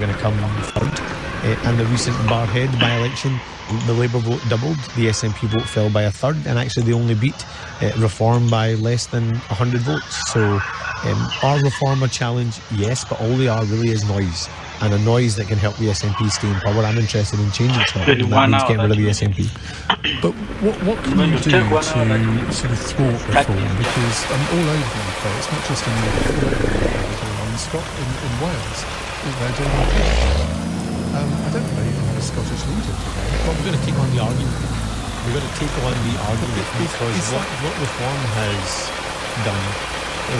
going to come third. And the recent Barrhead by-election, the Labour vote doubled, the SNP vote fell by a third, and actually they only beat Reform by less than 100 votes. So are Reform a challenge? Yes, but all they are really is noise, and a noise that can help the SNP stay in power. I'm interested in changing Scotland, and that means getting rid of the SNP. But what can you do to sort of thwart reform? Because all over the UK, it's not just in the in Scotland, in Wales, they're doing it. I don't know even have a Scottish leader today. Well, we're going to take on the argument. We're going to take on the argument because what Reform has done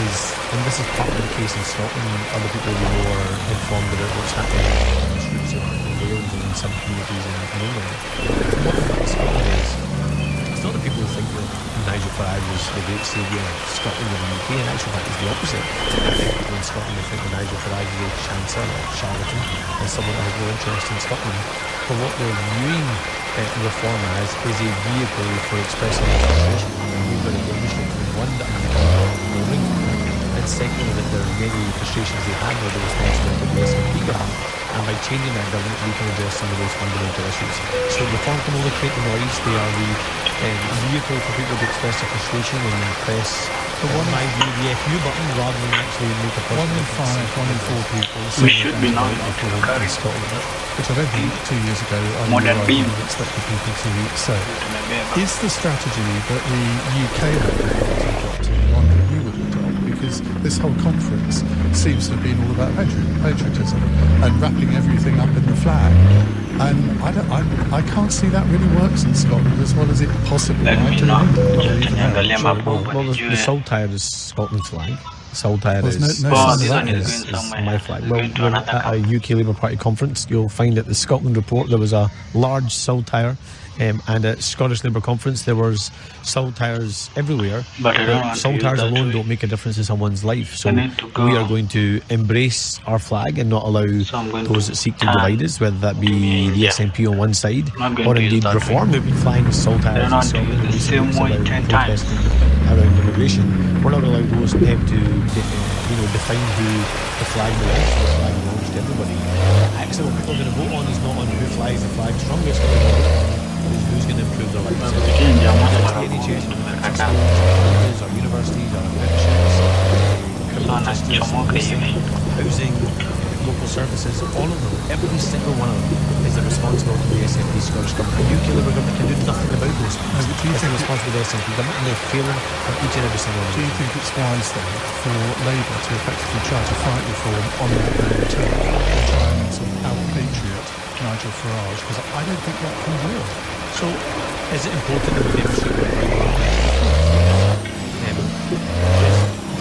is, and this is part of the case in Scotland, other people will be more informed about what's happening in the streets of Wales and in some communities in England. What Scotland is, it's not the people who think that Nigel Farage was the great saviour of Scotland and the UK, and actually that is the opposite. I think people in Scotland think that Nigel Farage is a chancer or a charlatan and someone that has no interest in Scotland. But what they're viewing Reform as is a vehicle for expressing frustration. And we've got to demonstrate to them, one, that building, and secondly, that there are many frustrations they have with the responsibility of the SNP government. And by changing that government, we can address some of those fundamental issues. So Reform can only create the noise. They are the vehicle for people to express their frustration and press, my view, the FU button rather than actually make a point. 1 in 5, 1 in 4 people. We should be now in Scotland, which I don't think 2 years ago I would expect people to say. Is the strategy that the UK Labour Party adopted one that you would adopt? Because this whole conference seems to have been all about patriotism and wrapping everything up in the flag. And I can't see that really works in Scotland as well as it possibly might do in England. Well, the Saltire is Scotland's flag. Saltire is my flag. Well, when at a UK Labour Party conference, you'll find at the Scotland report there was a large Saltire, and at Scottish Labour conference there was Saltires everywhere. But Saltires alone don't make a difference in someone's life. So we are going to embrace our flag and not allow those that seek to divide us, whether that be the SNP on one side or indeed Reform. They've been flying Saltires in Scotland recently protesting around immigration. We're not allowed those them to define who the flag belongs to. The flag belongs to everybody. Actually, what people are going to vote on is not on who flies the flag strongest. Who's going to improve their lives? NHS, colleges, or universities, or apprenticeships, criminal justice, housing, local services, all of them, every single one of them is the responsibility of the SNP Scottish Government. The UK Labour Government can do nothing about those. It's the responsibility of the SNP Government, and they're failing on each and every single one. Do you think it's wise then for Labour to effectively try to fight reform on that own turf and try and sort of out-patriot Nigel Farage? Because I don't think that can work. So, is it important that we demonstrate that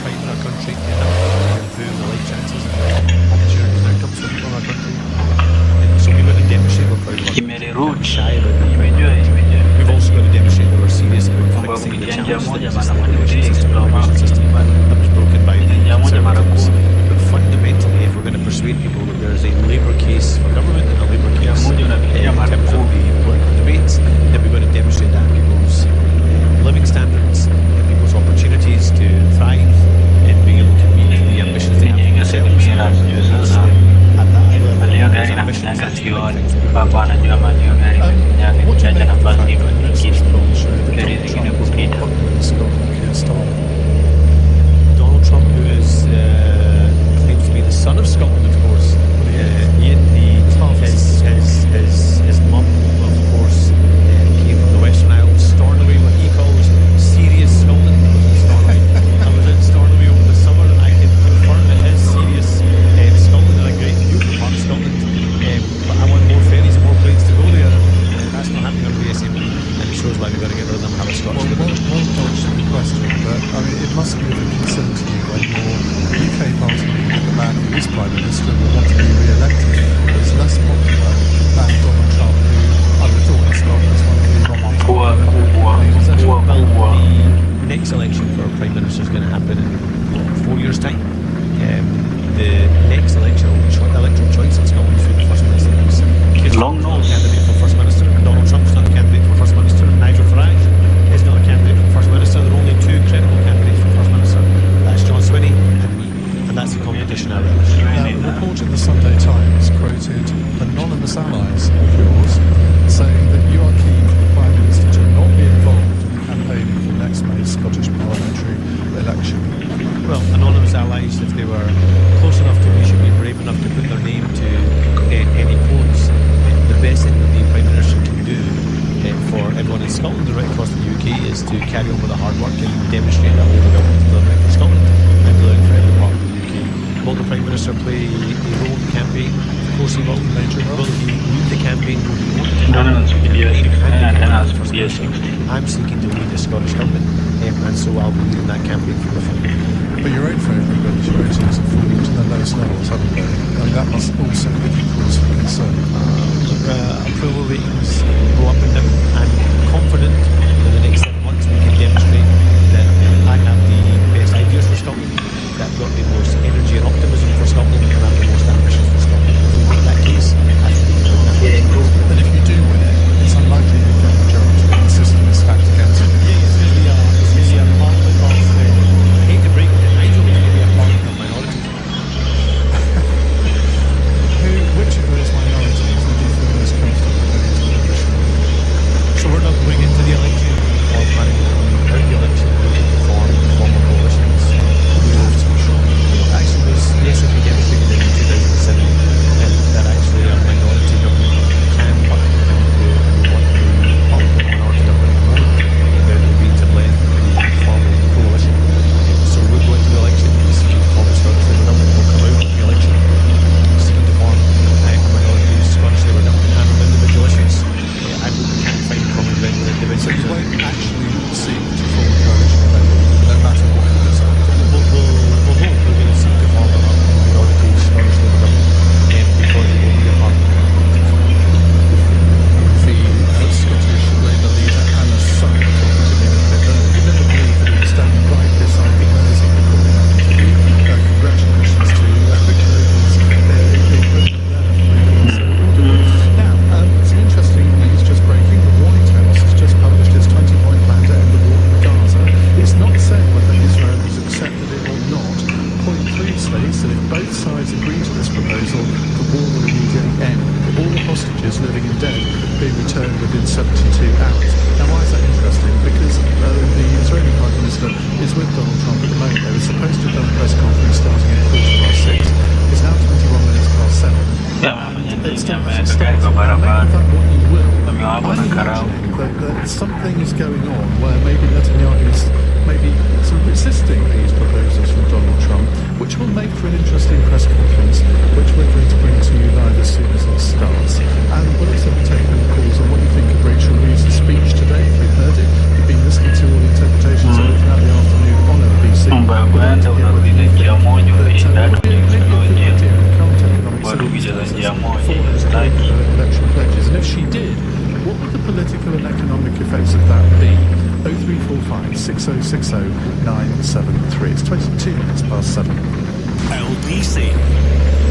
pride in our country enough to improve the life chances and opportunities and outcomes for people in our country? So we've got to demonstrate we're proud of it. Shy about it. We've also got to demonstrate that we're serious about fixing the challenges that exist in the immigration system that was broken by the Conservatives. But fundamentally, if we're going to persuade people that there is a Labour case for government and a Labour case in terms of the political debates, then we've got to demonstrate that people's living standards and people's opportunities to thrive and being able to meet the ambitions they have for themselves. At that level, those ambitions that you like things to be Donald Trump, who is claims to be the son of Scotland, of course. His mum, of course, came from the Western Isles, Stornoway, what he calls serious Scotland. I was in Stornoway over the summer, and I can confirm it is serious Scotland, and a great beautiful part of Scotland. But I want more ferries and more planes to go there, and that's not happening under the SNP. Scotland right across the UK is to carry on with the hard work and demonstrate that Labour government is delivering for Scotland and delivering for every part of the UK. Will the Prime Minister play a role in the campaign? Of course he will. Major role. Will he lead the campaign? Will he want to? I'm seeking to lead the Scottish government, and so I'll be leading that campaign from the front. But your own favourite British voters have fallen to the lowest levels, haven't they? I mean, that must also give you cause for concern. Approval ratings go up and down. I'm confident that in the next 7 months we can demonstrate that I have the best ideas for Scotland, that I've got the most energy and optimism for Scotland, and I'm the most ambitious for Scotland. If we make that case, I think we can win that. But if you do win it, it's unlikely you get a majority. The system is stacked against you. Yeah, it's going to be a parliament of, I hate to break it, Nigel is going to be a parliament of minorities. Which of those minorities would you feel most comfortable going to the election? So we're not going into the election or planning to come out the election looking to form formal coalitions. We have to, sure. Actually, the SNP demonstrated in 2007 and that actually a minority government can work and what the parliament minority government at the moment. They're agreed to blend the formal coalition. So we're going to the election seeking to form a Scottish Labour government. We'll come out of the election seeking to form a minority Scottish Labour government and on individual issues. I hope we can find common ground with individuals. So you won't actually seek to form a coalition of any, no matter what you decide. We're going to seek to form a minority Scottish Labour government because it will be a parliament. The Scottish Labour leader Anna Son talking to me a little bit earlier. You never believe that he was standing right beside the nose of the recording interview. Congratulations to Globals Now, some interesting news just breaking. The White House has just published its 20-point plan to end the war in Gaza. It's not said whether Israel has accepted it or not. Point 3 states that if both sides agree to this proposal, the war will immediately end. All the hostages, living and dead, being returned within 72 hours. Now, why is that interesting? Because the Israeli Prime Minister is with Donald Trump at the moment. They were supposed to have done a press conference starting at 6:15. It's now 21 minutes past 7. It's still hasn't started. Now, make of that what you will. I'm imagining that something is going on where maybe Netanyahu is maybe sort of resisting these proposals from Donald Trump, which will make for an interesting press conference, which we're going to bring to you live as soon as it starts. And we'll also be taking the calls on what you think of Rachel Reeves' speech today, if you've heard it. You've been listening to all the interpretations of it throughout the afternoon on LBC. Election pledges, and if she did, what would the political and economic effects of that be? 0345 6060 973. It's 22 minutes past 7. LBC.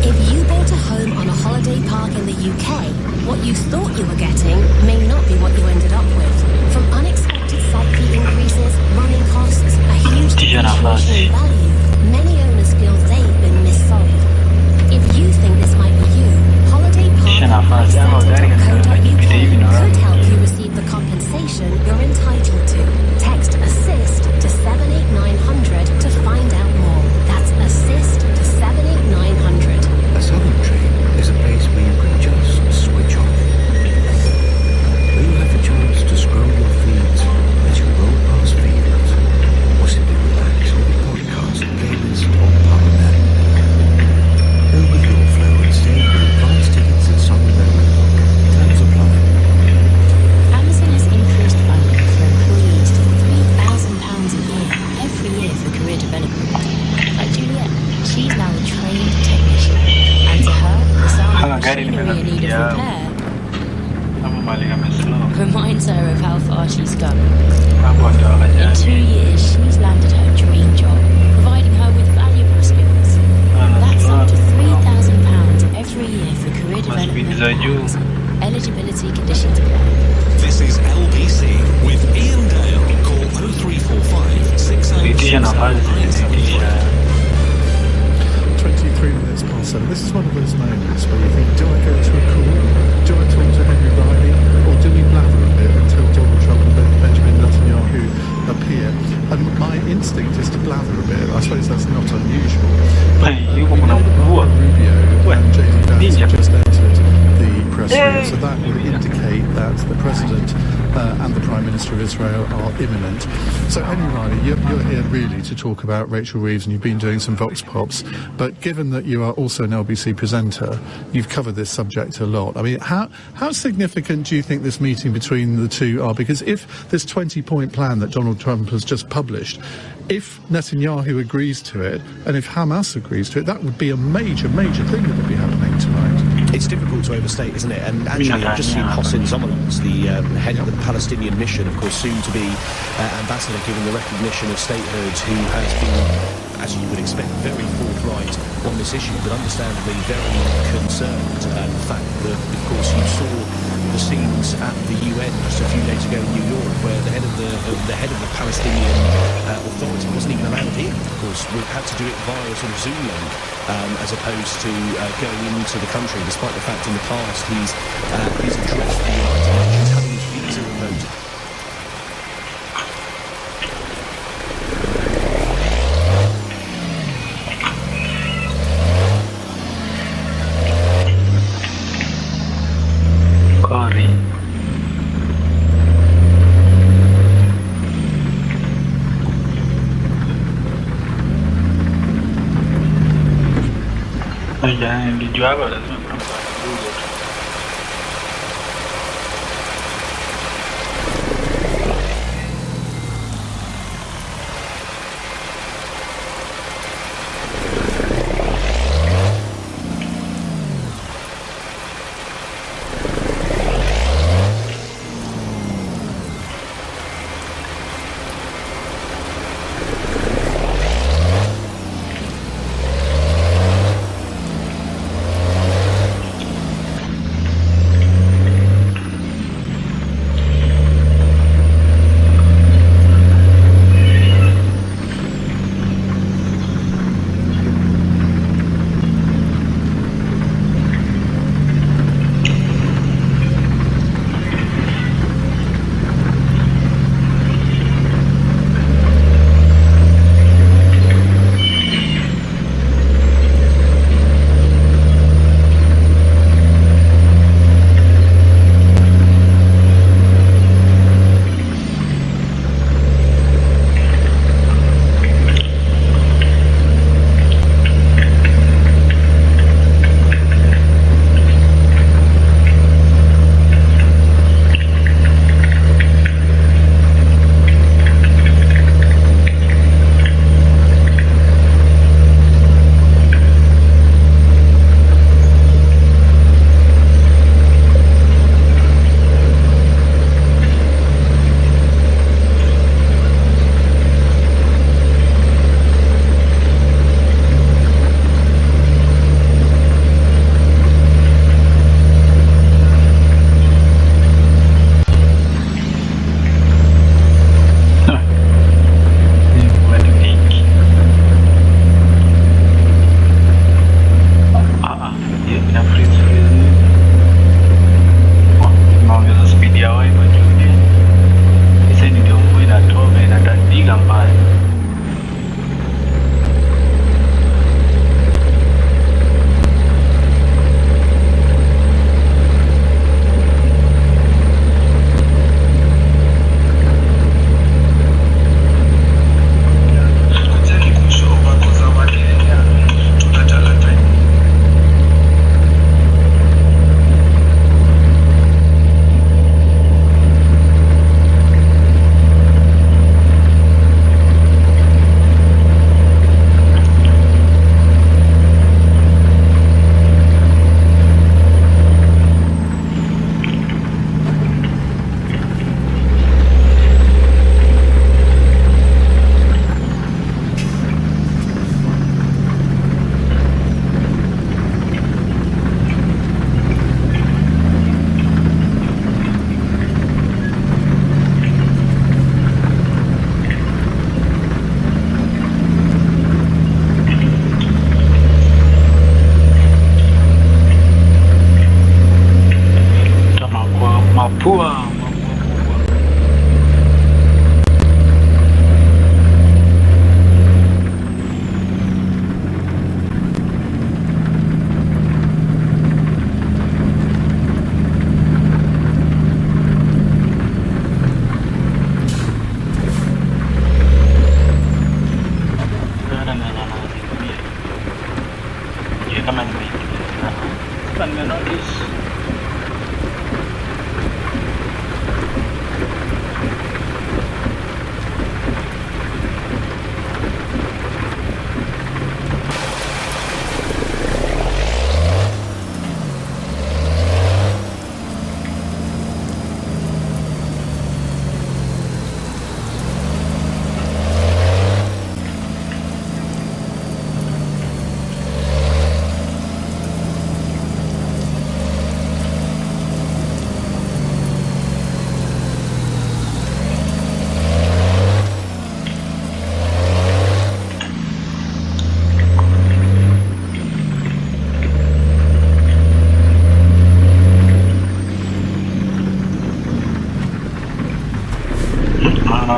If you bought a home on a holiday park in the UK, what you thought you were getting may not be what you ended up with. From unexpected site fee increases, running costs, a huge depreciation in value, many owners feel they've been missold. If you think this might be you, holidaypark.co.uk could help you receive the compensation you're entitled to. Text ASSIST to 78900 to find out more. That's ASSIST to 78900. A southern train is a place where you can just switch off. Where you have the chance to scroll your feeds as you roll past fields, or simply relax with a podcast, playlist, or power nap. Go with your flow and stay with advanced tickets and song memory. Terms apply. Amazon has increased funding for employees to £3,000 a year, every year for career development. Like Juliet, she's now a trained technician, and to her, the sound of machinery in need of repair reminds her of how far she's come. In 2 years, she's landed her dream job, providing her with valuable skills. That's up to £3,000 every year for career development and eligibility conditions apply. This is LBC with Ian Dale. Call 0345 6060 23 minutes past 7. This is one of those moments where you think, do I go to a call? Do I talk to Henry Riley? Or do we blather a bit until Donald Trump and Benjamin Netanyahu appear? And my instinct is to blather a bit. I suppose that's not unusual. But we know that Marco Rubio and J.D. Vance have just entered the press room, so that would indicate that the president and the Prime Minister of Israel are imminent. So, Henry Riley, you're here really to talk about Rachel Reeves, and you've been doing some Vox Pops. But given that you are also an LBC presenter, you've covered this subject a lot. I mean, how significant do you think this meeting between the two are? Because if this 20-point plan that Donald Trump has just published, if Netanyahu agrees to it, and if Hamas agrees to it, that would be a major, major thing that would be happening tonight. It's difficult to overstate, isn't it? And actually, I've just seen Hossein Zomalot, the head of the Palestinian mission, of course, soon to be ambassador, given the recognition of statehood, who has been, as you would expect, very forthright on this issue, but understandably very concerned. The fact that, of course, you saw the scenes at the UN just a few days ago in New York, where the head of the Palestinian Authority wasn't even allowed in. Of course, we had to do it via a sort of Zoom link, as opposed to going into the country, despite the fact in the past he's addressed the United Nations having his visa revoked. Dijual lazima kuna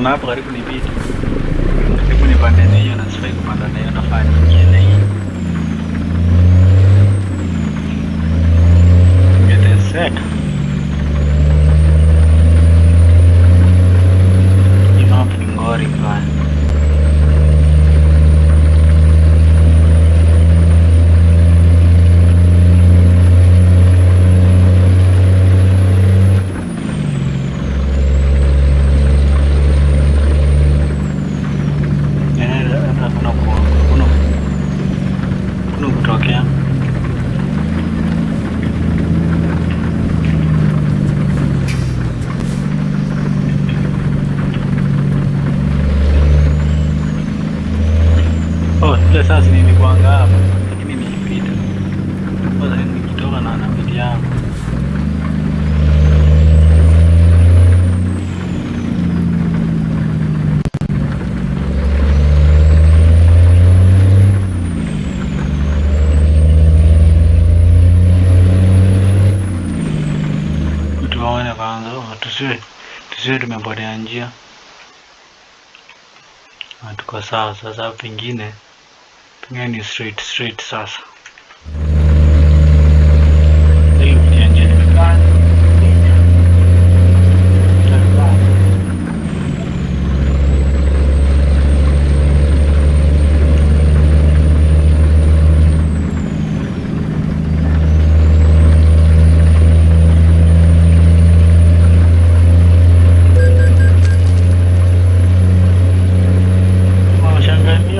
naona hapo karibu ni vitu. Karibu ni pande hiyo na sifai kupanda nayo nafanya nyingine hii. Ngeteseka. Ni ngori kwa. Sasa nilikuanga hapa lakini nilipita. Kwanza nikitoka na miti yangu. Tuone kwanza tusiwe tumepotea njia. Tuko sawa sasa pengine ni straight sasa. Hii ni njia imekaa.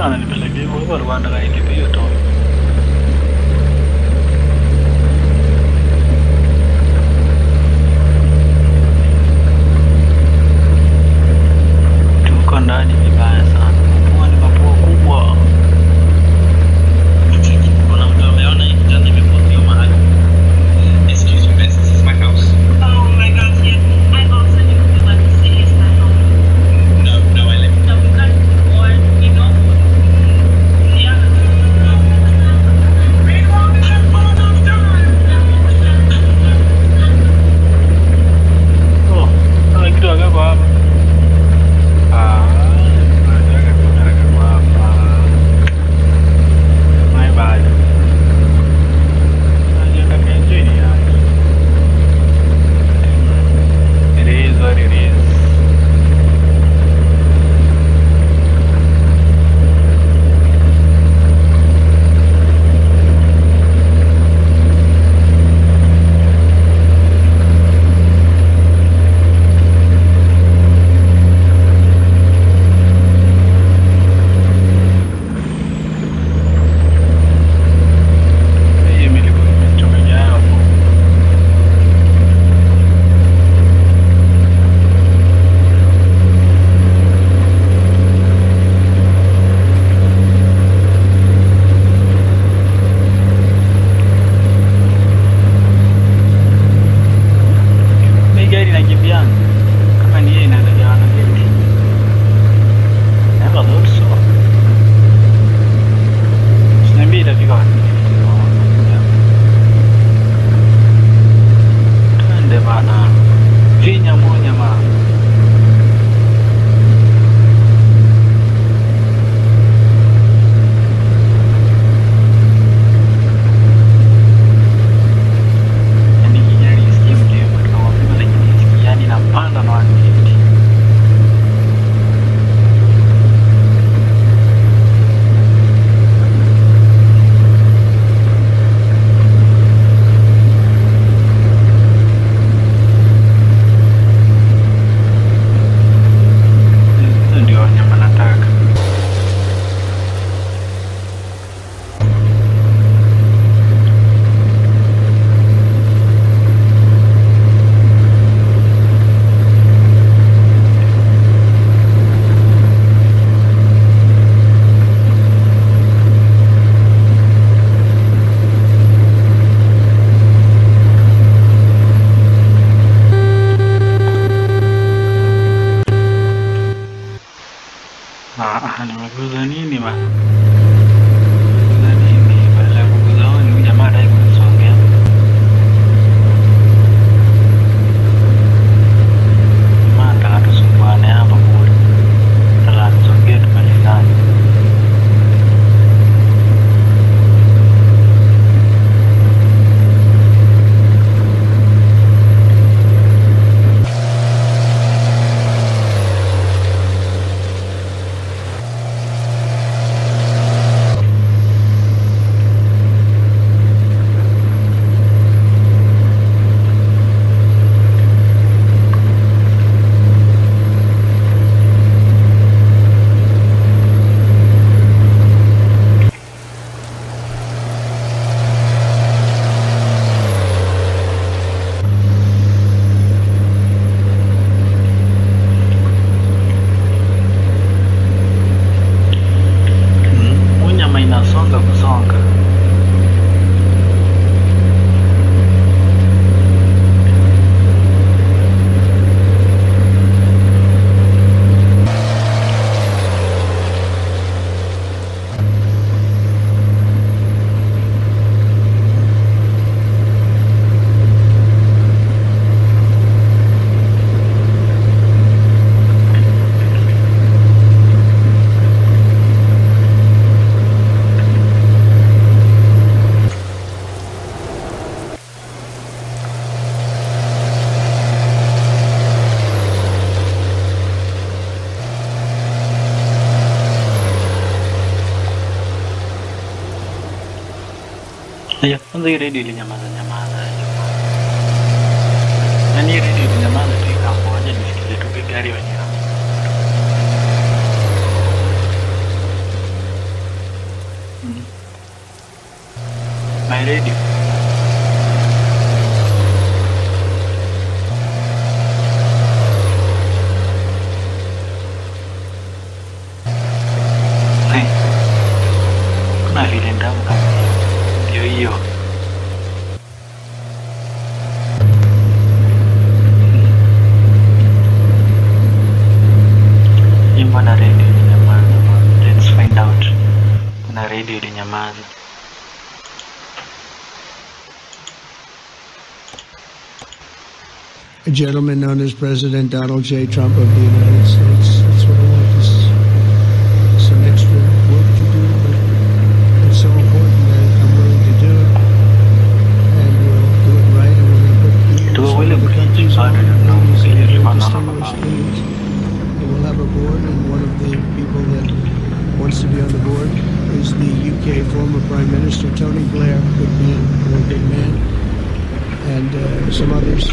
Ananipelekea huko Rwanda kailipe hiyo toll. Ayo, kwanza hii redio ilinyamaza yaani hii redio ilinyamaza tu ikamoja nisikize tu gari wenyewe. My radio. Kuna vile ndamu kama hiyo. Mbona radio ilinyamaza? Let's find out. Kuna radio ilinyamaza. A gentleman known as President Donald J. Trump of the United States. That's what I want. Is some extra work to do, but it's so important that I'm willing to do it, and we'll do it right, and we're going to put the countries on the distinguished leaders. And we'll have a board, and one of the people that wants to be on the board is the UK former Prime Minister, Tony Blair, good man, very good man, and some others.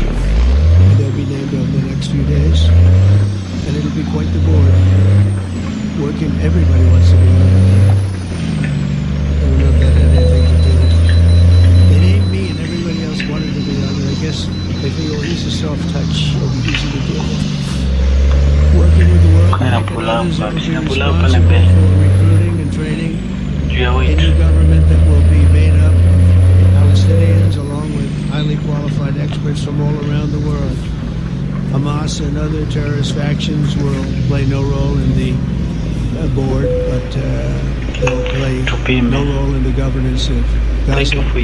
They'll be named over the next few days, and it'll be quite the board. Working, everybody wants to be on it. I don't know if that had anything to do with it. They named me, and everybody else wanted to be on it. I guess they think, oh, he's a soft touch, it'll be easy to deal with. Working with the World Bank and others that will be responsible for recruiting and training a new government that will be made up of Palestinians along with highly qualified experts from all around the world. Hamas and other terrorist factions will play no role in the board, but they'll play no role in the governance of Gaza at all,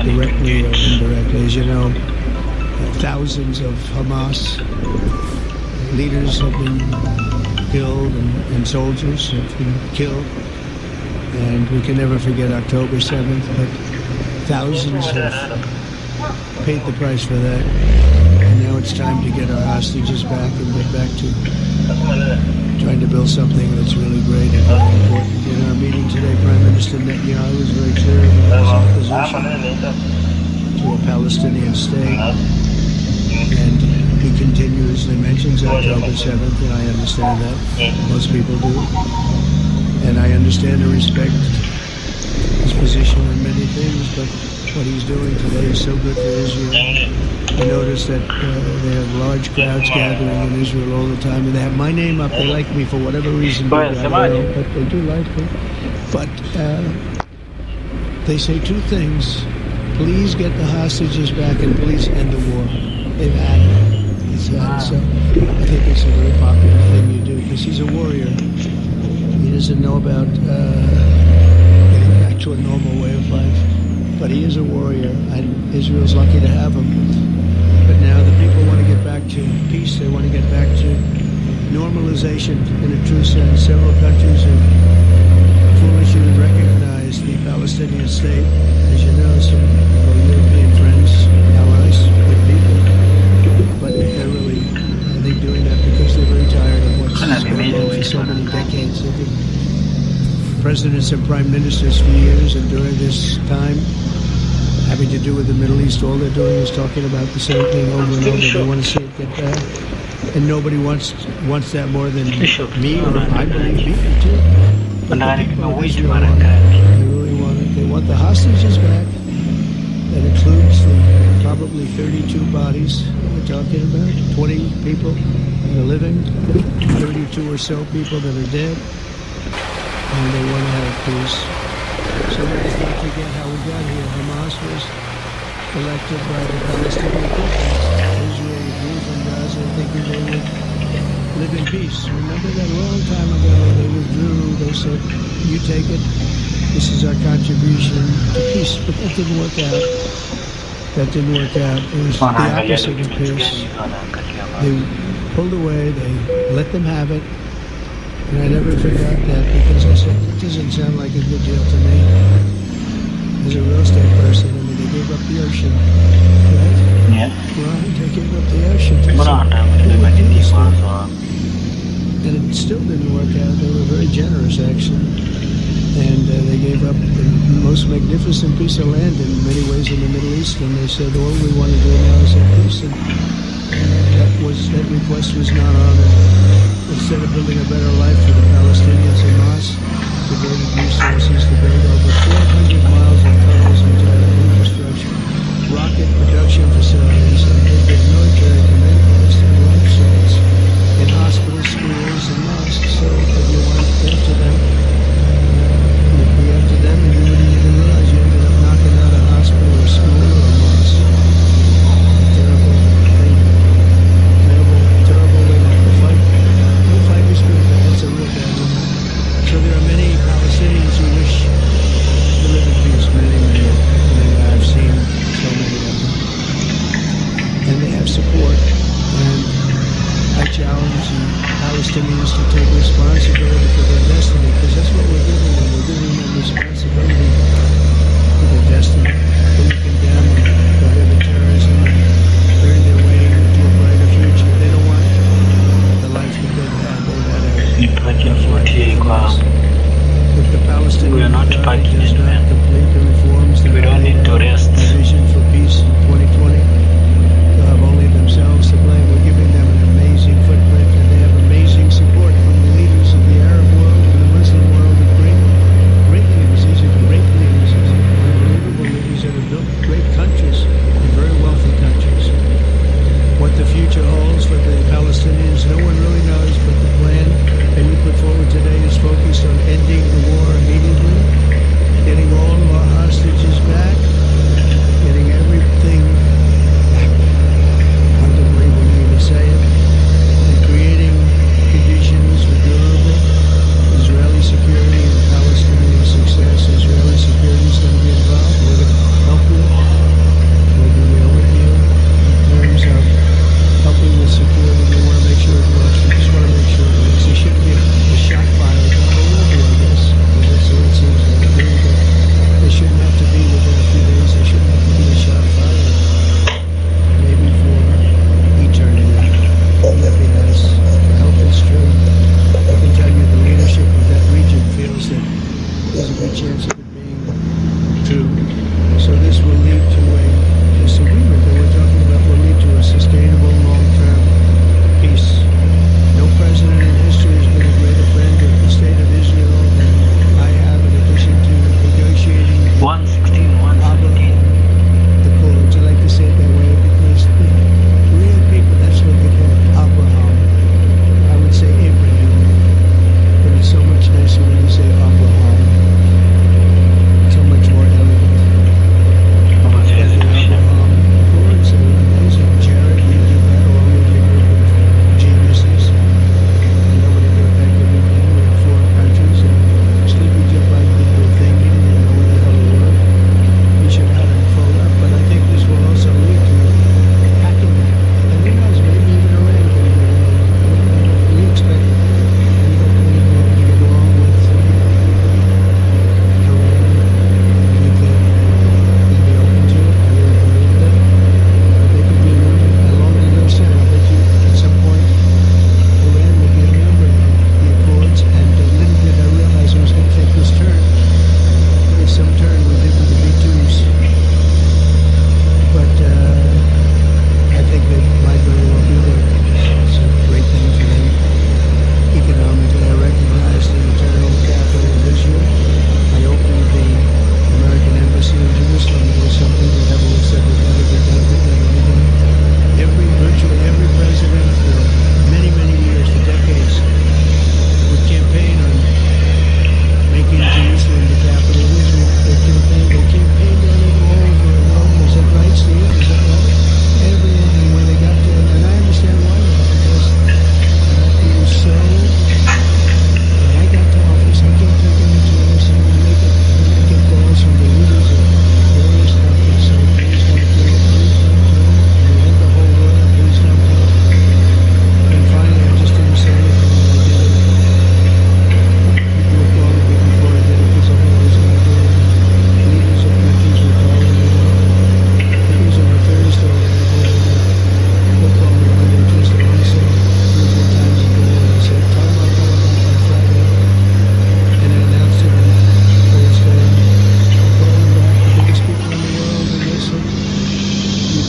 directly or indirectly. As you know, thousands of Hamas leaders have been killed and soldiers have been killed, and we can never forget October 7th, but thousands have paid the price for that. And now it's time to get our hostages back and get back to trying to build something that's really great and very important. In our meeting today, Prime Minister Netanyahu was very clear about his opposition to a Palestinian state. And he continuously mentions October 7th, and I understand that. Most people do. And I understand and respect his position on many things, but what he's doing today is so good for Israel. I noticed that they have large crowds gathering in Israel all the time, and they have my name up. They like me for whatever reason, but they do like me. But they say two things. Please get the hostages back, and please end the war. They've had it. He's had it. So I think it's a very popular thing you do, because he's a warrior. He doesn't know about getting back to a normal way of life. But he is a warrior, and Israel's lucky to have him. But now the people want to get back to peace. They want to get back to normalization in a true sense. Several countries have foolishly recognized the Palestinian state. As you know, some of our European friends, allies, good people. But they're really, I think, doing that because they're very tired of what's going on for so many decades. They've been presidents and prime ministers for years, and during this time, having to do with the Middle East, all they're doing is talking about the same thing over and over. They want to see it get back, and nobody wants that more than me, or I believe people too. But the people of Israel want it. They really want it. They want the hostages back. That includes the probably 32 bodies that we're talking about, 20 people that are living, 32 or so people that are dead. And they want to have peace. So let's not forget how we got here. Hamas was elected by the Palestinian people. Israel withdrew from Gaza thinking they would live in peace. Remember that a long time ago, they withdrew. They said, you take it. This is our contribution to peace. But that didn't work out. That didn't work out. It was the opposite of peace. They pulled away. They let them have it. And I never forgot that, because I said, it doesn't sound like a good deal to me. As a real estate person, I mean, they gave up the ocean, right? Yeah. Right, they gave up the ocean. Who would do this stuff? And it still didn't work out. They were very generous, actually. And they gave up most magnificent piece of land in many ways in the Middle East, and they said all we want to do now is have peace, and that request was not honored. Instead of building a better life for the Palestinians, Hamas diverted resources to build over 400 miles of tunnels and infrastructure, rocket production facilities, and they built military command posts and launch sites in hospitals, schools, and mosques. So if you went after them, you'd be after them, and you wouldn't even realize you ended up knocking out a hospital or school or a mosque. Terrible thing. Terrible way to fight. No fight is good, but that's a real bad one. So there are many Palestinians who wish to live in peace, many. I've seen so many of them. And they have support. And I challenge the Palestinians to take responsibility for their destiny, because that's what we're giving them. We're giving them responsibility for their destiny. When you condemn them, prohibit terrorism, and earn their way to a brighter future, they don't want the life that they've had. If the Palestinian Authority does not complete the reforms that We don't need to rest. the vision for peace in 2020, they'll have only themselves to blame. We're giving them an amazing footprint, and they have amazing support from the leaders of the Arab world and the Muslim world. Great leaders, these are great leaders, unbelievable leaders.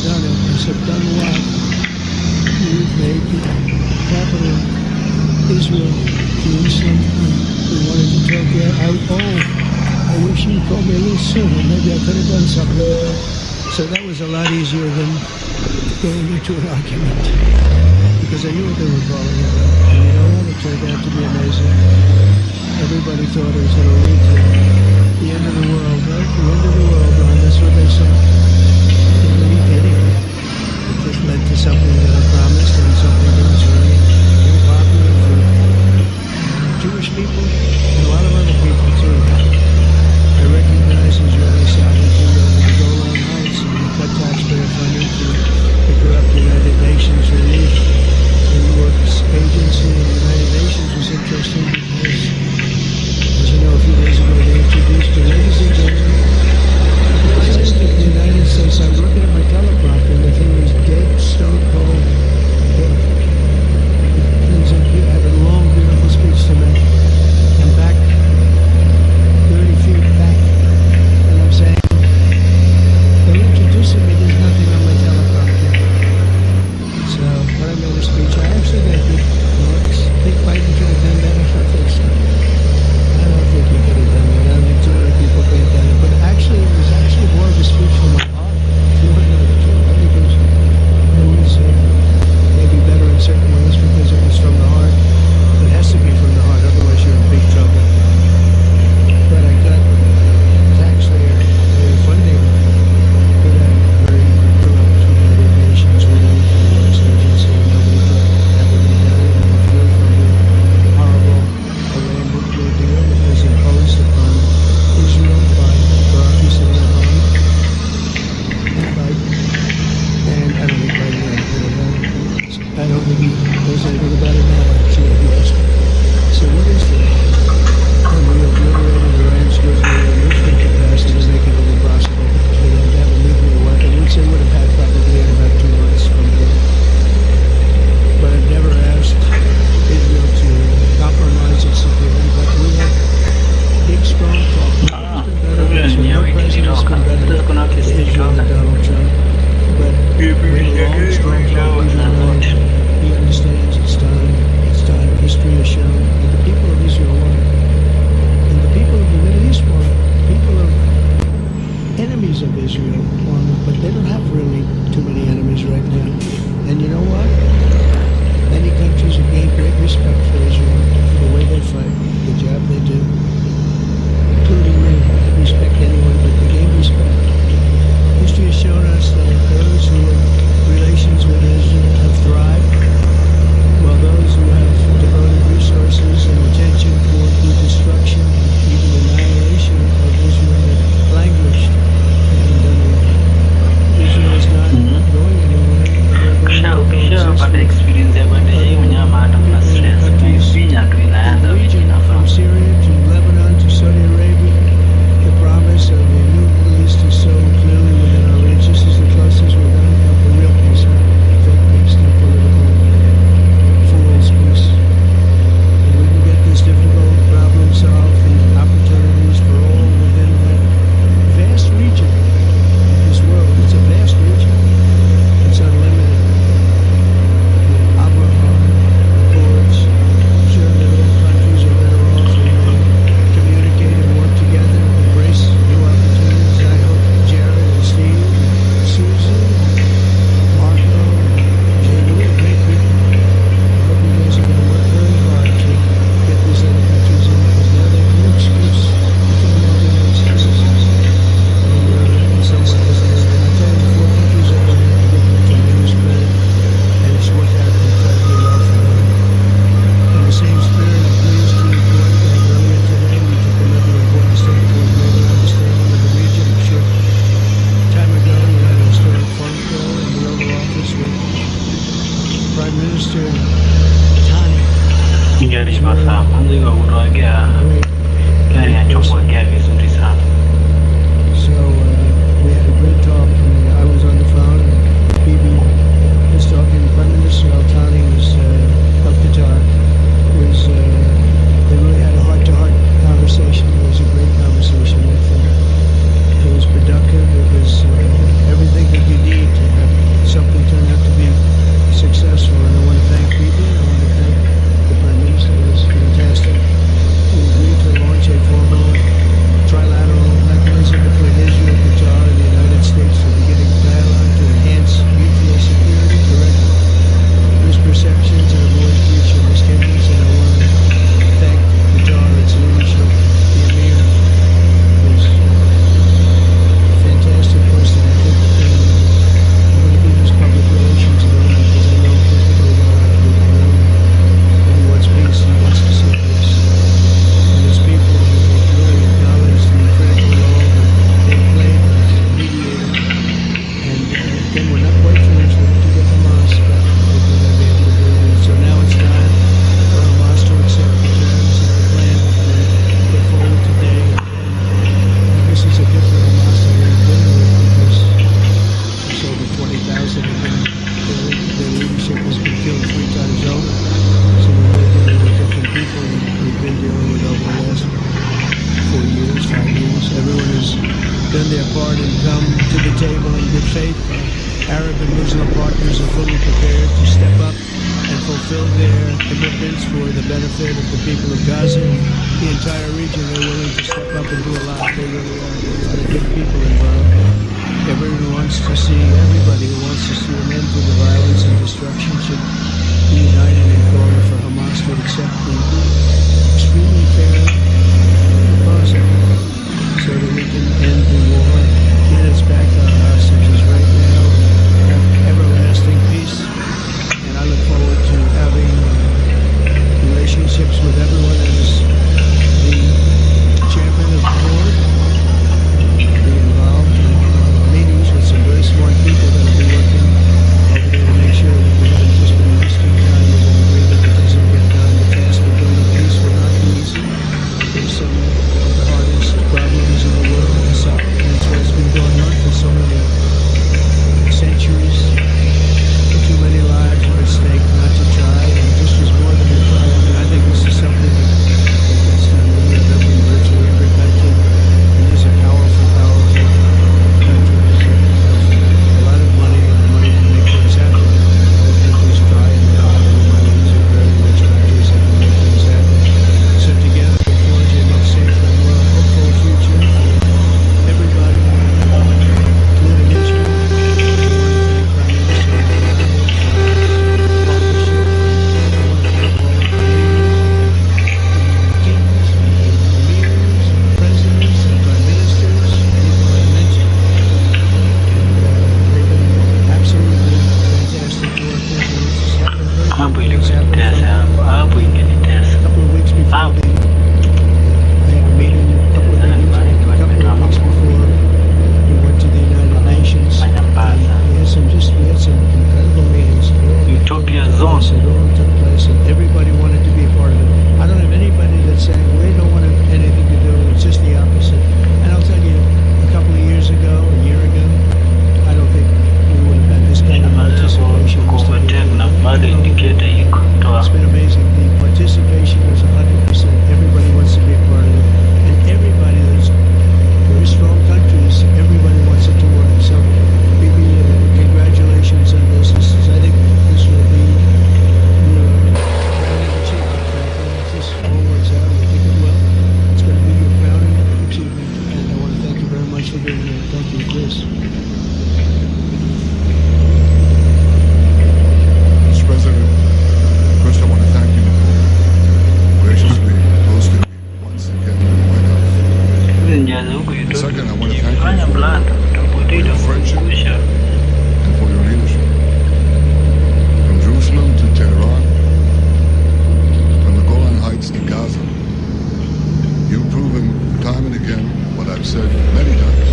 done it. I said, done what? You've made the capital Israel, Jerusalem. We wanted to talk there. I wish you'd called me a little sooner. Maybe I could have done something with it. So that was a lot easier than going into an argument. Because I knew what they were calling it. And you know what? It turned out to be amazing. Everybody thought it was going to lead to the end of the world, right? The end of the world, Ron. That's what they said. It didn't lead to anything. It just led to something that I promised and something that was very popular for Jewish people and a lot of other people too. I recognize Israeli sovereignty over the Golan Heights and we cut taxpayer funding to the corrupt United Nations Relief and Works Agency. And the United Nations was interesting because, as you know, a few days ago they introduced the ladies and gentlemen. The President of the United States, I was looking at my teleprompter and the thing was dead, stone cold, dead. He had a long, beautiful speech to make. I'm back 30 feet back. And I'm saying, they're introducing me, there's nothing on my teleprompter. So, when I made a speech, I actually got good marks. I think Biden could have done better. I think so. I don't think he could have done that. I don't think too many people could have done it. But actually, it was actually more of a speech from my heart. If you want to know the truth, I think it was maybe better in certain ways because it was from the heart. It has to be from the heart, otherwise you're in big trouble. But I got taxpayer funding for that very corrupt United Nations Relief and Works Agency. Nobody thought that would be done. And if you're from the horrible Iran nuclear deal that was imposed upon Israel by Barack Hussein Obama and Biden, and I don't think Biden had anything about it. I don't think he knows anything about it now, actually, if you ask him. So what is that? And we obliterated Iran's nuclear enrichment capacity to make it impossible for them to have a nuclear weapon, which they would have had probably in about 2 months from now. But I've never asked Israel to compromise its security, but we had big, strong talk. No president's been better to Israel than Donald Trump. But we had long, strong talk with Iran. He understands it's time. It's time. History has shown. And the people of Israel want it. And the people of the Middle East want it. People of enemies of Israel want it. But they don't have really too many enemies right now. And you know what? Many countries have gained great respect for Israel, for the way they fight, the job they do, including me. I respect anyone, but they gain respect. History has shown us that those who have relations with Israel have thrived, while those who have devoted resources and attention toward the destruction and even annihilation of Israel have languished and done well. Israel is not going anywhere. But the experience about the from Syria to Lebanon to Saudi Arabia, the promise of a new Middle East is so clearly within our reach. This is the closest we're going to have to real peace, not fake peace, not political fool's peace. And we can get this difficult problem solved, the opportunities for all within that vast region of this world. It's a vast region. It's unlimited. Abraham Accords. I'm sure that all countries are better off when they communicate and work together, embrace new opportunities. I hope Jared and Steve and Susan and Marco and Jay, really great people. I hope you guys are going to work very hard to get these other countries in, because now they have no excuse. You can't have any excuses. And in some ways, and I tell you, 4 countries are going to give them tremendous credit, and it's worked out incredibly well for them. In the same spirit, I'm pleased to report that earlier today we took another important step toward greater understanding of the region. A short time ago, we had a historic phone call in the Oval Office with Prime Minister Tani. So we had a great talk, and I was on the phone, and Bibi was talking. Prime Minister Al-Thani of Qatar was. They really had a heart-to-heart conversation. It was a great conversation with them. It was productive. It was everything that you need to have we're not quite finished. We have to get Hamas back. We're going to be able to do it. So now it's time for Hamas to accept the terms of the plan that we put forward today. And this is a different Hamas than we've been with because it's over 20,000 of them. Their leadership has been killed 3 times over. So we're dealing with different people than we've been dealing with over the last 4 years, 5 years. Everyone has done their part and come to the table in good faith. Arab and Muslim partners are fully prepared to step up and fulfill their commitments for the benefit of the people of Gaza and the entire region. They're willing to step up and do a lot. They really are. There are a lot of good people involved. Everyone wants to see, everybody who wants to see an end to the violence and destruction should be united in calling for Hamas to accept the extremely fair proposal so that we can end the war, get us back our hostages right now, have everlasting peace. And I look forward to having relationships with everyone as the chairman of the board, be involved in meetings with some very smart people that will be working over there to make sure that we haven't just been wasting time with an agreement that doesn't get done. The task of building peace will not be easy. There's some of the hardest problems in the world to solve. And it's what's been going on for so many centuries. Too many lives are at stake not to try, and this is more than a try. I mean, I think this is something that gets done in virtually every country. And these are powerful, powerful countries that have a lot of money and the money to make things happen. All countries try and they don't have any money. These are very rich countries that can make things happen. So together we'll forge a much safer and more hopeful future for everybody to live in Israel. I want to thank Prime Minister Netanyahu for his partnership. I want to thank all of the leaders, the kings, and the emirs, and presidents, and prime ministers, people I mentioned. And they've been absolutely fantastic to work with. And it's happened very quickly. It's happened a couple of weeks before I had a meeting, a couple of weeks before we went to the United Nations. And we had some incredible meetings. Utopia zone. It all took place, and everybody wanted to be a part of it. I don't have anybody that's saying we don't want to have anything to do. It's just the opposite. And I'll tell you, a couple of years ago, a year ago, I don't think we would have had this kind of participation. It's been amazing. The participation was 100%. Everybody wants to be a part of it. And everybody, there's very strong countries, everybody wants it to work. So, Bibi, congratulations on this. I think this will be your crowning achievement, frankly. If this all works out, I think it will. It's going to be your crowning achievement. And I want to thank you very much for being here. Thank you, Chris. Mr. President, first I want to thank you for graciously hosting me once again in the White House. Second, I want to thank you for your friendship and for your leadership. From Jerusalem to Tehran, from the Golan Heights to Gaza, you've proven time and again what I've said many times.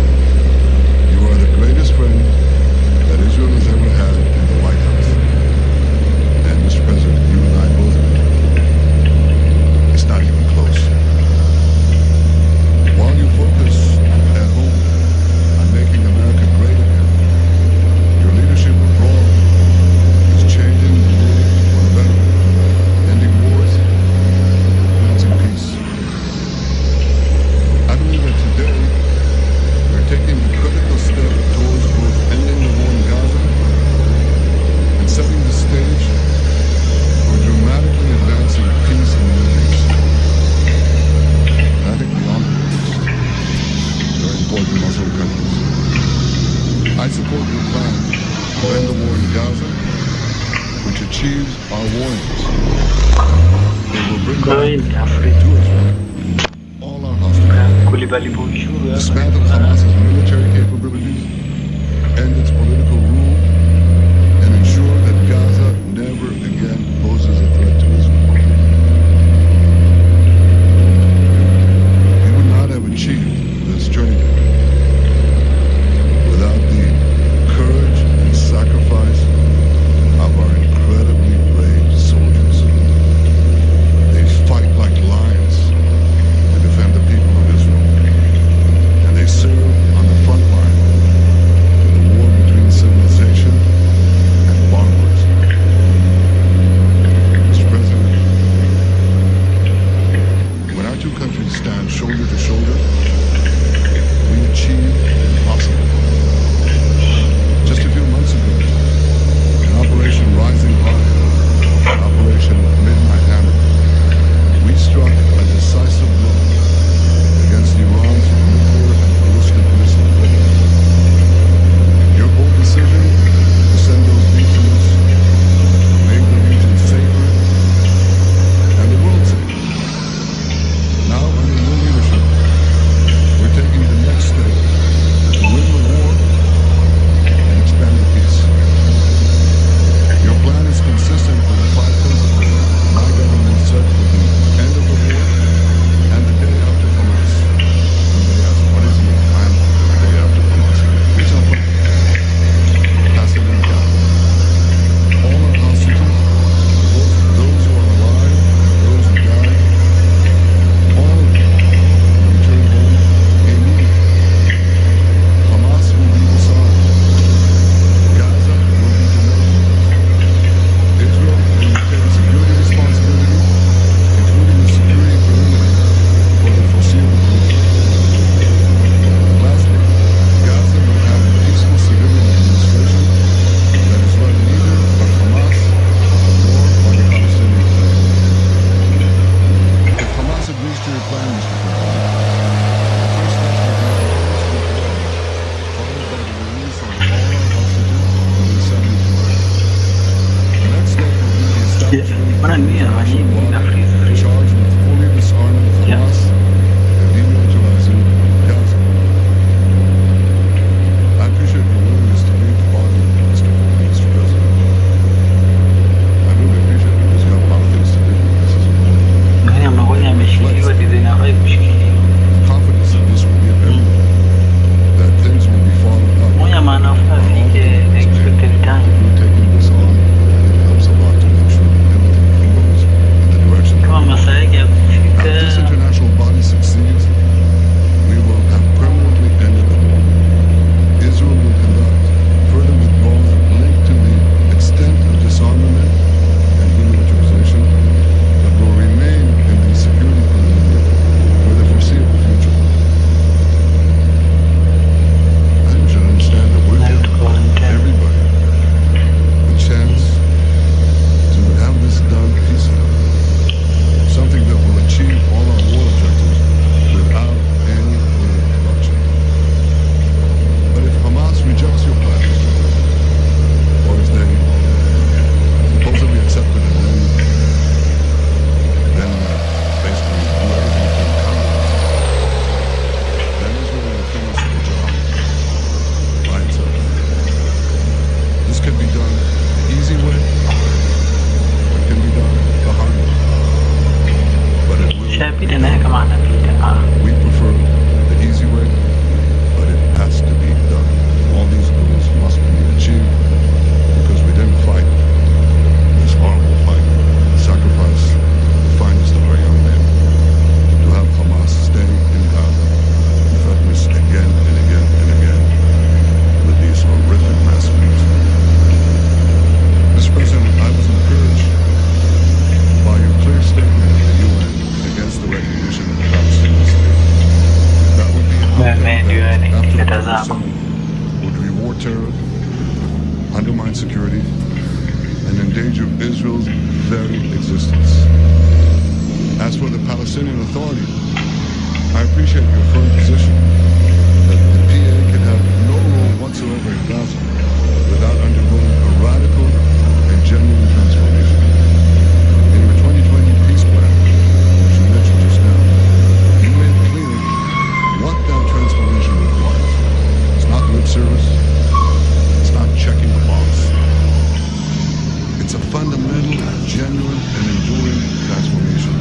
You are the greatest friend that Israel has ever had in the White House. And Mr. President, you and I both agree. It's not even close. While you focus at home on making America great again, your leadership abroad is changing the world for the better, ending wars, advancing peace. I believe that today we're taking a critical step towards both ending the war in Gaza and setting the stage for dramatically advancing peace in the Middle East. I think beyond the Middle East, very important Muslim countries. I support your plan to end the war in Gaza, which achieves our war aims. It will bring back to Israel all our hostages, dismantle Hamas's military capabilities, end its political rule, and ensure that Gaza never again poses a threat to Israel. We would not have achieved this journey without the courage and charged with fully disarming Hamas and demilitarizing Gaza. I appreciate your willingness to lead the parliament, Mr. President. I really appreciate it because you have a lot of things to do. This is important. The confidence that this will give everyone, that things will be followed up. We're taking this on, and it helps a lot to make sure that everything goes in the direction. If this international body succeeds, we will have permanently ended the war. Israel will conduct further withdrawals linked to the extent of disarmament and demilitarization, but will remain in the security perimeter for the foreseeable future. I think we should understand that we're giving everybody a chance to have this done peacefully. Something that will achieve all our war objectives without any further bloodshed. But if Hamas rejects your plan, Mr. President, or if they supposedly accept it and then basically do everything to counter it, then Israel will finish the job by itself. This can be done the easy way, or it can be done the hard way. But it will be done. We prefer the easy way, but it has to be done. All these goals must be achieved because we didn't fight this horrible fight, sacrifice the finest of our young men to have Hamas stay in Gaza and threaten us again and again and again with these horrific massacres. Mr. President, I was encouraged by your clear statement at the UN against the recognition of the Palestinian state. That would be an outcome that, after October 7th, would reward terror, undermine security, and endanger Israel's very existence. As for the Palestinian Authority, I appreciate your firm position that the PA can have no role whatsoever in Gaza without undergoing a radical and genuine transformation. In your 2020 peace plan, which you mentioned just now, you made clear what that transformation requires. It's not lip service. It's not checking the box. It's a fundamental, genuine, and enduring transformation.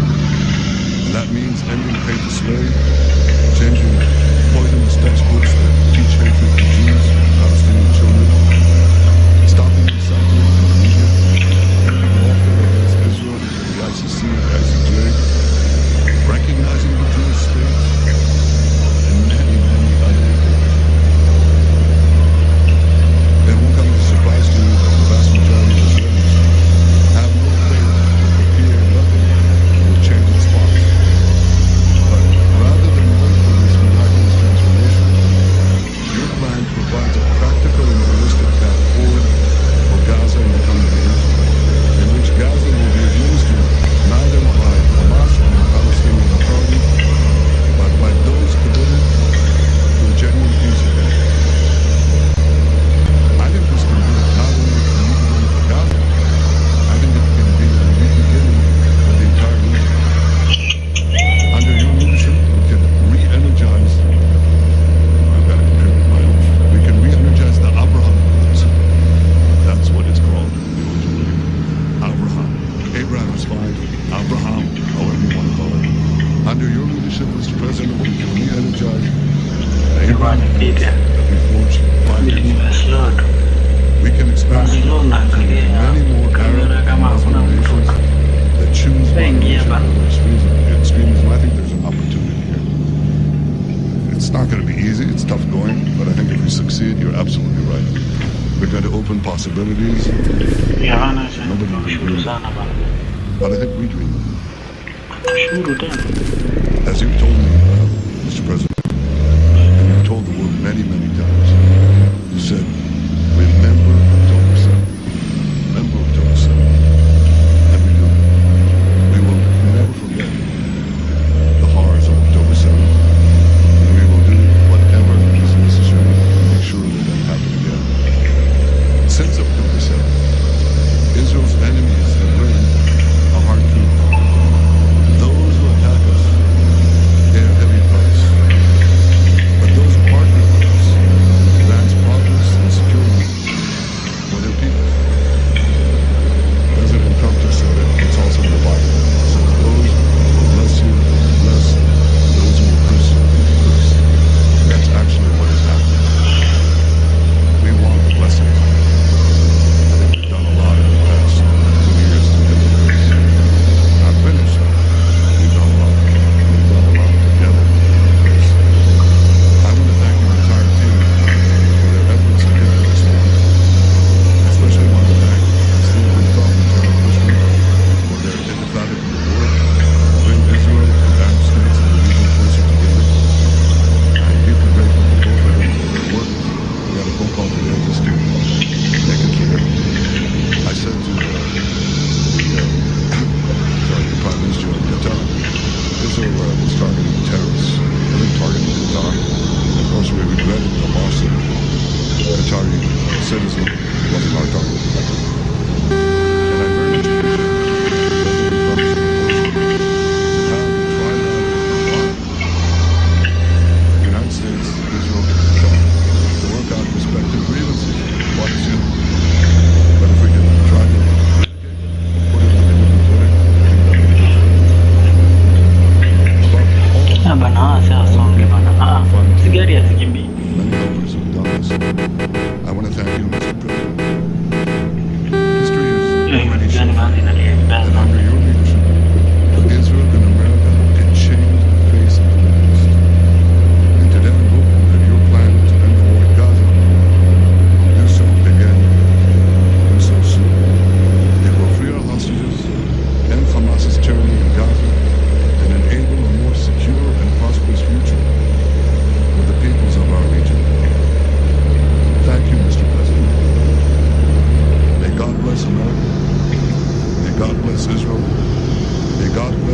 And that means ending hate to slave, changing poisonous textbooks that teach hatred to Jews, Palestinian children, stopping recycling in the media, ending warfare against Israel in the ICC and ICJ, recognizing the Jewish state, and many, many other goals. It won't come as a surprise to you that the vast majority of Israelis have no faith that the PA level will change its spots. But rather than wait for this miraculous transformation, your plan provides a practical and realistic path forward for Gaza in the coming years, in which Gaza will be administered neither by Hamas or the Palestinian Authority, but by those committed to a genuine peace agreement. I think this can be not only a new beginning for Gaza, I think it can be a new beginning for the entire region. Under your leadership, we can re-energize, I've got to contribute my own, we can re-energize the Abraham Accords. That's what it's called, the original name. Abraham. Abraham is fine. Abraham, however you want to call it. Under your leadership, Mr. President, we can re-energize the Abraham Accords that we forged 5 years ago. We can expand it to many more Arab and Muslim nations that choose moderation over extremism. I think there's an opportunity here. It's not going to be easy. It's tough going, but I think if we succeed, you're absolutely right. We're going to open possibilities. Nobody will dream of. But I think we dream of. As you've told me, Mr. President, and you've told the world many, many times, you said, remember October 7th. Remember October 7th. And we do. We will never forget the horrors of October 7th. And we will do whatever is necessary to make sure that that happen again. Since October 7th, Israel's enemies have learned a hard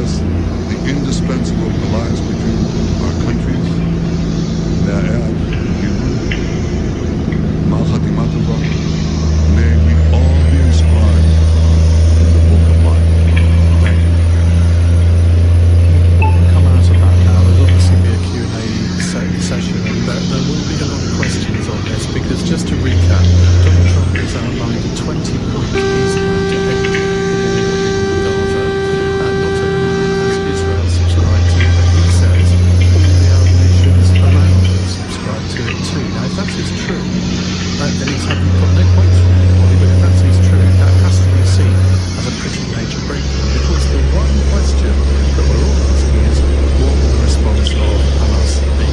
discuss the indispensable alliance between our countries. May we all be inscribed in the book of life. Thank you. What will come out of that now, there'll obviously be a Q&A session, and there will be a lot of questions on this, because just to recap, Donald Trump has outlined a 20-point peace plan to end the war in Gaza. Not only has Israel subscribed to it, but he says all the Arab nations around have subscribed to it too. Now, if that is true, then he's having got no points from anybody, but if that is true, that has to be seen as a pretty major breakthrough, because the one question that we're all asking is, what will the response of Hamas be?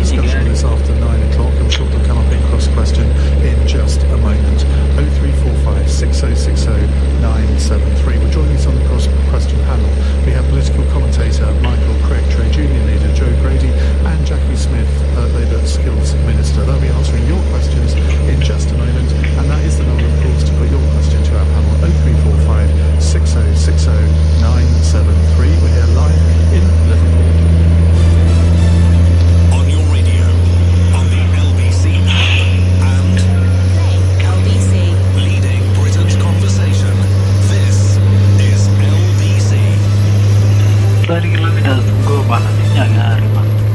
Discussion this after 9 o'clock. I'm sure it'll come up in cross question in just a moment. 0345 6060 973. We're joining us on the cross question panel. We have political commentator Michael Craig, Trade Union leader Joe Grady, and Jackie Smith, Labour Skills Minister. They'll be answering your questions in just a moment, and that is the number, of course, to put your question to our panel. 0345 6060 973. We're here live in Liverpool. On your radio, on the LBC app, and LBC. leading Britain's conversation. This is LBC. 30 kilometers to go, but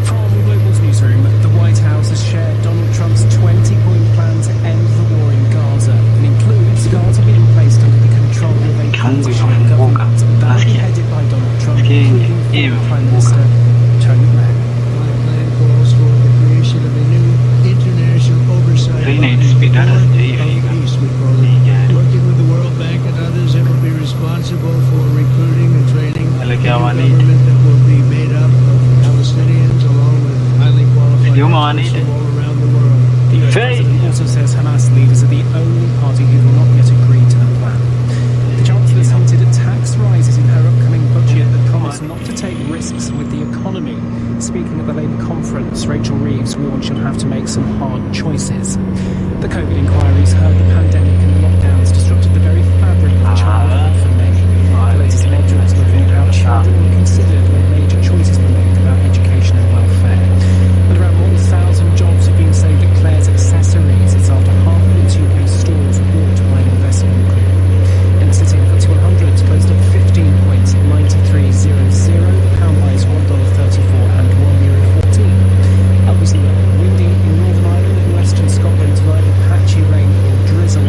From Global's newsroom, the White House has shared Donald Trump's 20-point plan to end the war in Gaza, and includes Gaza being placed under the control of a transitional government that will be headed by Donald Trump, including former Prime Minister Tony Blair. My plan calls for the creation of a new international oversight body of peace, we call it. Working with the World Bank and others, it will be responsible for recruiting and training a new government that will be made up of Palestinians along with highly qualified officials from all around the world. The US president also says Hamas leaders are the only party who will not yet agree to the plan. The Chancellor's hinted at tax rises in her upcoming budget that promise not to take risks with the economy. Speaking at the Labour conference, Rachel Reeves warned she'll have to make some hard choices. The COVID inquiries heard the pandemic and the lockdowns disrupted the very fabric of childhood for many. The latest measures looking at how children were considered when major choices were made about education and welfare. But around 1,000 jobs have been saved at Claire's Accessories. It's after half of its UK stores were bought by an investment group. In the city, the FTSE 100 closed up 15 points at 93.00. The pound buys $1.34 and €1.14. LBC weather. Windy in Northern Ireland and Western Scotland tonight with patchy rain or drizzle.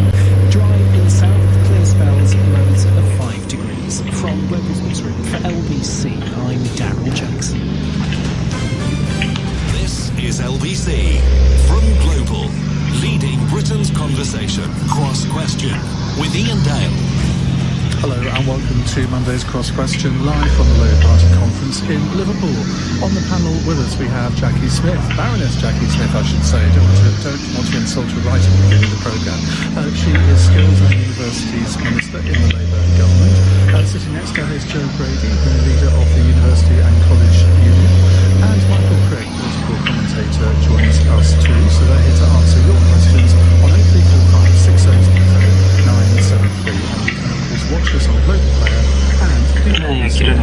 Dry in the south with clear spells, lows of 5 degrees. From Global's newsroom for LBC, I'm Daryl Jackson. This is LBC from Global, leading Britain's conversation. Cross question with Ian Dale. Hello and welcome to Monday's Cross Question, live from the Labour Party conference in Liverpool. On the panel with us we have Jackie Smith, Baroness Jackie Smith, I should say. Don't want to insult her right at the beginning of the programme. She is Skills and Universities Minister in the Labour government. Sitting next to her is Joe Grady, the leader of the University and College Union. And Michael Craig, political commentator, joins us too. So they're here to answer your questions on 0345 6060 973. And you can of course watch us on Global Player and the LBC.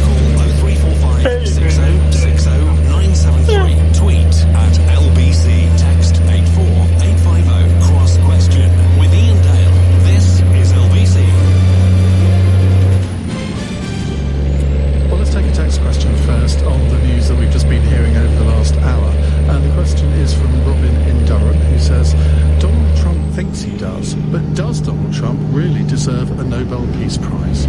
Call 0345 6060 973. Tweet at LBC. Text 84850. Cross question with Ian Dale. This is LBC. Well, let's take a text question first on the news that we've just been hearing over the last hour. The question is from Robin in Durham, who says, Donald Trump thinks he does, but does Donald Trump really deserve a Nobel Peace Prize?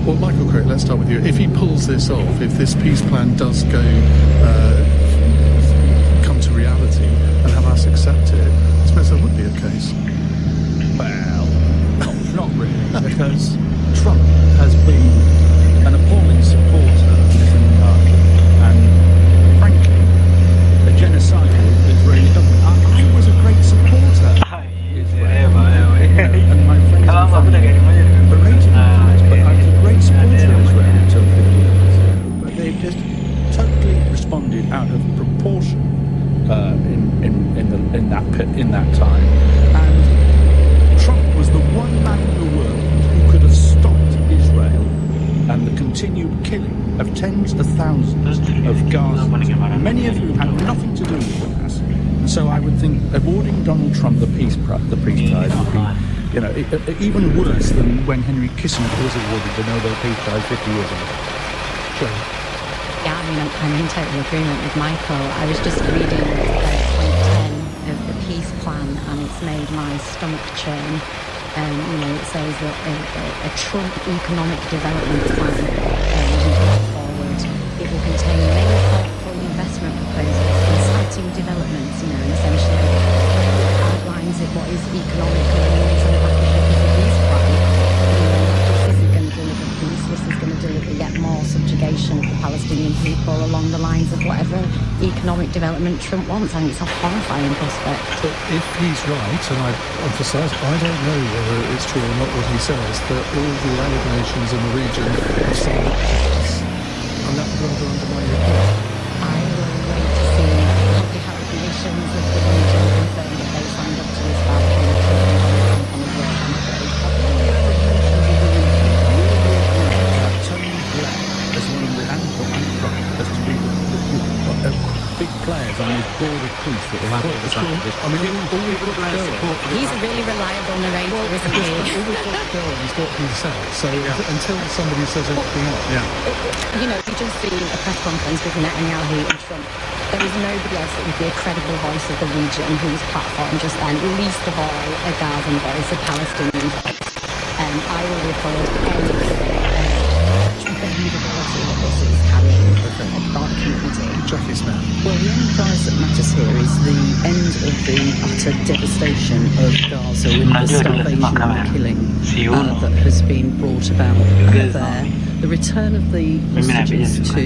Well, Michael Crick, let's start with you. If he pulls this off, if this peace plan does go come to reality and Hamas accept it, I suppose there would be a case. Well, not really, because Trump has been an appalling supporter of Netanyahu, and frankly, a genocide is really done. I was a great supporter of Israel, and my friends and family berated me, but I was a great supporter of Israel until 50 years ago. But they've just totally responded out of proportion in that time, and Trump was the one man in the of tens of thousands of Gazans, many of whom have nothing to do with Hamas. And so I would think awarding Donald Trump the Peace Prize would be, even worse than when Henry Kissinger was awarded the Nobel Peace Prize 50 years ago. Sure. Yeah, I mean, I'm in total agreement with Michael. I was just reading point 10 of the peace plan, and it's made my stomach churn. It says that a Trump economic development plan moving forward. It will contain many thoughtful investment proposals, inciting developments, and essentially outlines what is economically and beneficial for peace plan. This isn't going to deliver peace. This is going to deliver yet more subjugation of the Palestinian people along the lines of whatever economic development Trump wants. I think it's a horrifying prospect. But if he's right, and I emphasise, I don't know whether it's true or not what he says, that all the Arab nations in the region have signed up to this, and that would rather undermine your point. I will wait to see what the Arab nations of the region confirm that they signed up to this by on his word, I'm afraid. Tony Blair as one of the as to be the big players on this broader piece that will happen. I mean, all we've got to go. He's a really reliable narrator, isn't he? All we've got to go on is what he says. So until somebody says anything else. We've just seen a press conference with Netanyahu and Trump. There is nobody else that would be a credible voice of the region whose platform just then, least of all, a Gazan voice, a Palestinian voice. I will record any believability that this is carrying about the community. Jackie Smith. Well, the only prize that matters here is the end of the utter devastation of Gaza with the starvation and killing that has been brought about there. The return of the hostages to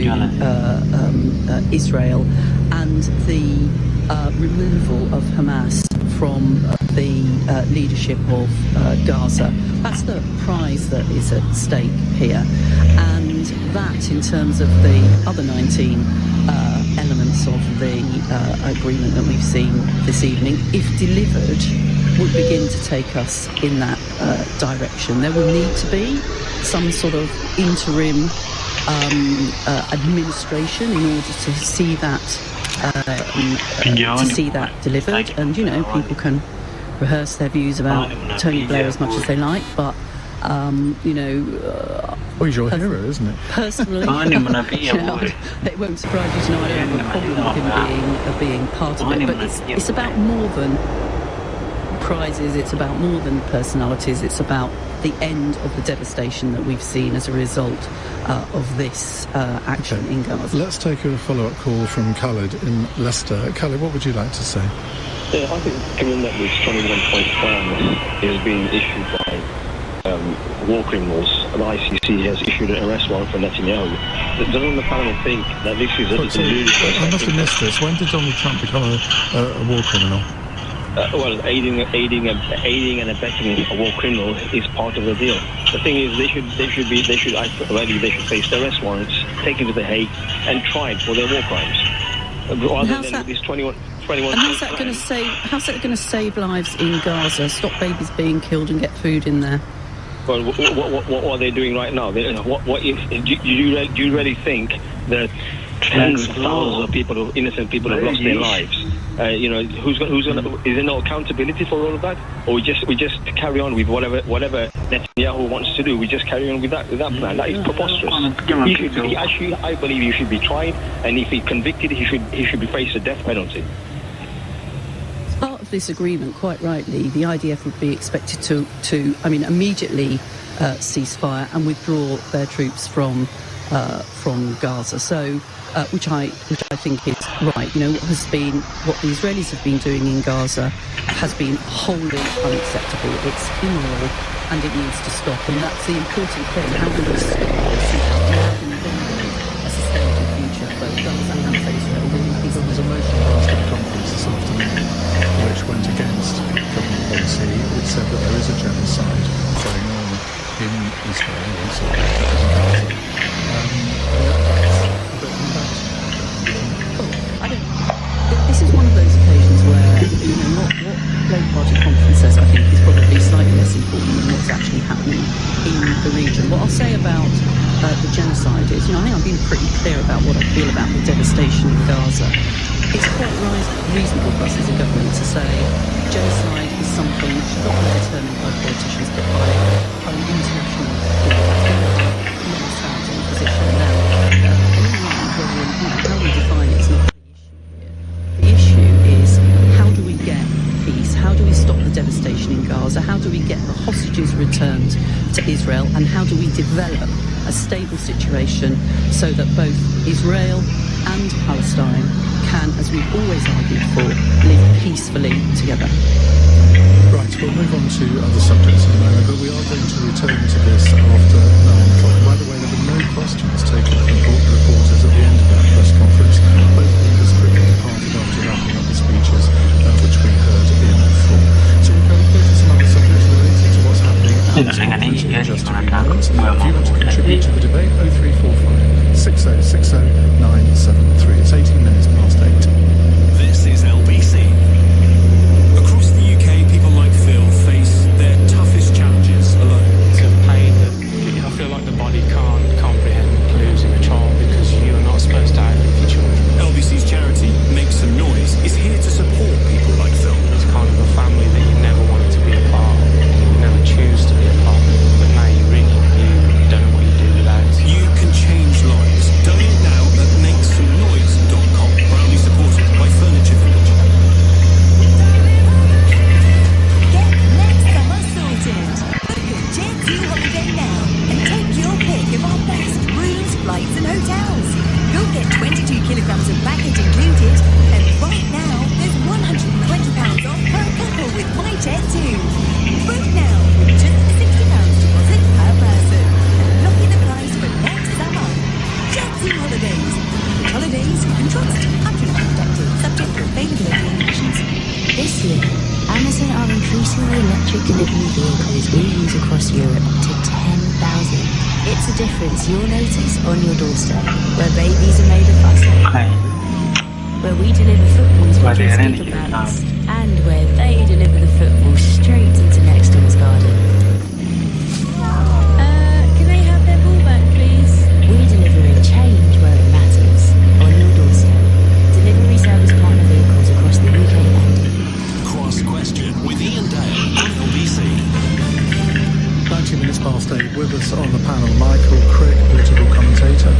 Israel and the removal of Hamas from the leadership of Gaza. That's the prize that is at stake here. And that, in terms of the other 19 elements of the agreement that we've seen this evening, if delivered, would begin to take us in that direction. There will need to be some sort of interim administration in order to see that delivered. And people can rehearse their views about Tony Blair as much as they like, but he's your hero, isn't it? Personally, it won't surprise you to know I don't have a problem with him being part of it. But it's about more than prizes. It's about more than personalities. It's about the end of the devastation that we've seen as a result of this action in Gaza. Let's take a follow-up call from Khaled in Leicester. Khaled, what would you like to say? Yeah, I think given that this 21-point plan is being issued by war criminals, and the ICC has issued an arrest warrant for Netanyahu, doesn't the panel think that this is a ludicrous... I must have missed this. When did Donald Trump become a war criminal? Aiding and abetting a war criminal is part of the deal. The thing is, they should face the arrest warrants, taken to The Hague, and tried for their war crimes. Rather than this 21. And how's that going to save lives in Gaza? Stop babies being killed and get food in there? Well, what are they doing right now? Do you really think that tens of thousands of people, innocent people, have lost their lives? Who's going to? Is there no accountability for all of that, or we just carry on with whatever Netanyahu wants to do? We just carry on with that plan. That is preposterous. I believe he should be tried, and if he's convicted, he should be faced a death penalty. Part of this agreement, quite rightly, the IDF would be expected to immediately cease fire and withdraw their troops from Gaza. So, which I think is right. What the Israelis have been doing in Gaza has been wholly unacceptable. It's immoral, and it needs to stop. And that's the important thing. How do we stop this? How can we build a sustainable future for Gaza and for Israel? There was a motion passed at the conference this afternoon which went against government policy. It said that there is a genocide going on in Israel, also in Gaza. This is one of those occasions where what Labour Party conference says, I think, is probably slightly less important than what's actually happening in the region. What I'll say about the genocide is, I think I've been Gaza. It's quite reasonable for us as a government to say genocide is something which should not be determined by politicians but by international law. That's been our long-standing position. Now, in the end, how we define it is not the issue here. The issue is how do we get peace? How do we stop the devastation in Gaza? How do we get the hostages returned to Israel? And how do we develop a stable situation so that both Israel and Palestine can, as we've always argued for, live peacefully together? Right, we'll move on to other subjects in a moment, but we are going to return to this after 9 o'clock. And by the way, there were no questions taken from reporters at the end of that press conference. Both members quickly departed after wrapping up the speeches, which we heard in full. So we'll go to some other subjects related to what's happening at this conference in just a few moments. If you want to contribute to the debate, 0345 6060 973. It's 18 minutes past 8. This is LBC. Across the UK, people like Phil face their toughest challenges alone. It's a pain that I feel like the body can't comprehend losing a child because you are not supposed to outlive your children. LBC's charity, Make Some Noise, is here to support people like Phil. It's kind of a family that you never wanted to be a part of, and you never choose to be a part of, but now you really don't know what you do without. You can change lives. Donate now at makesomenoise.com. Proudly supported by Furniture Village. Get next summer sorted. Book a Jet2 holiday now and take your pick of our best rooms, flights and hotels. You'll get 22 kilograms of baggage included, and right now there's £120 off per couple with MyJet2. Book now with just £60 deposit per person and lock in the price for next summer. Jet2 Holidays. Holidays you can trust. Absolutely protected. Subject to availability and conditions. This year, Amazon are increasing the electric delivery vehicles we use across Europe to 10,000. It's a difference you'll notice on your doorstep, where babies are made of butter, where we deliver footballs for kids' bigger balance, and where they deliver the football straight into next door's garden. Can they have their ball back, please? We're delivering change where it matters, on your doorstep. Delivery service partner vehicles across the UK and Cross Question with Ian Dale on LBC. 19 minutes past 8. With us on the panel, Michael Crick, political commentator,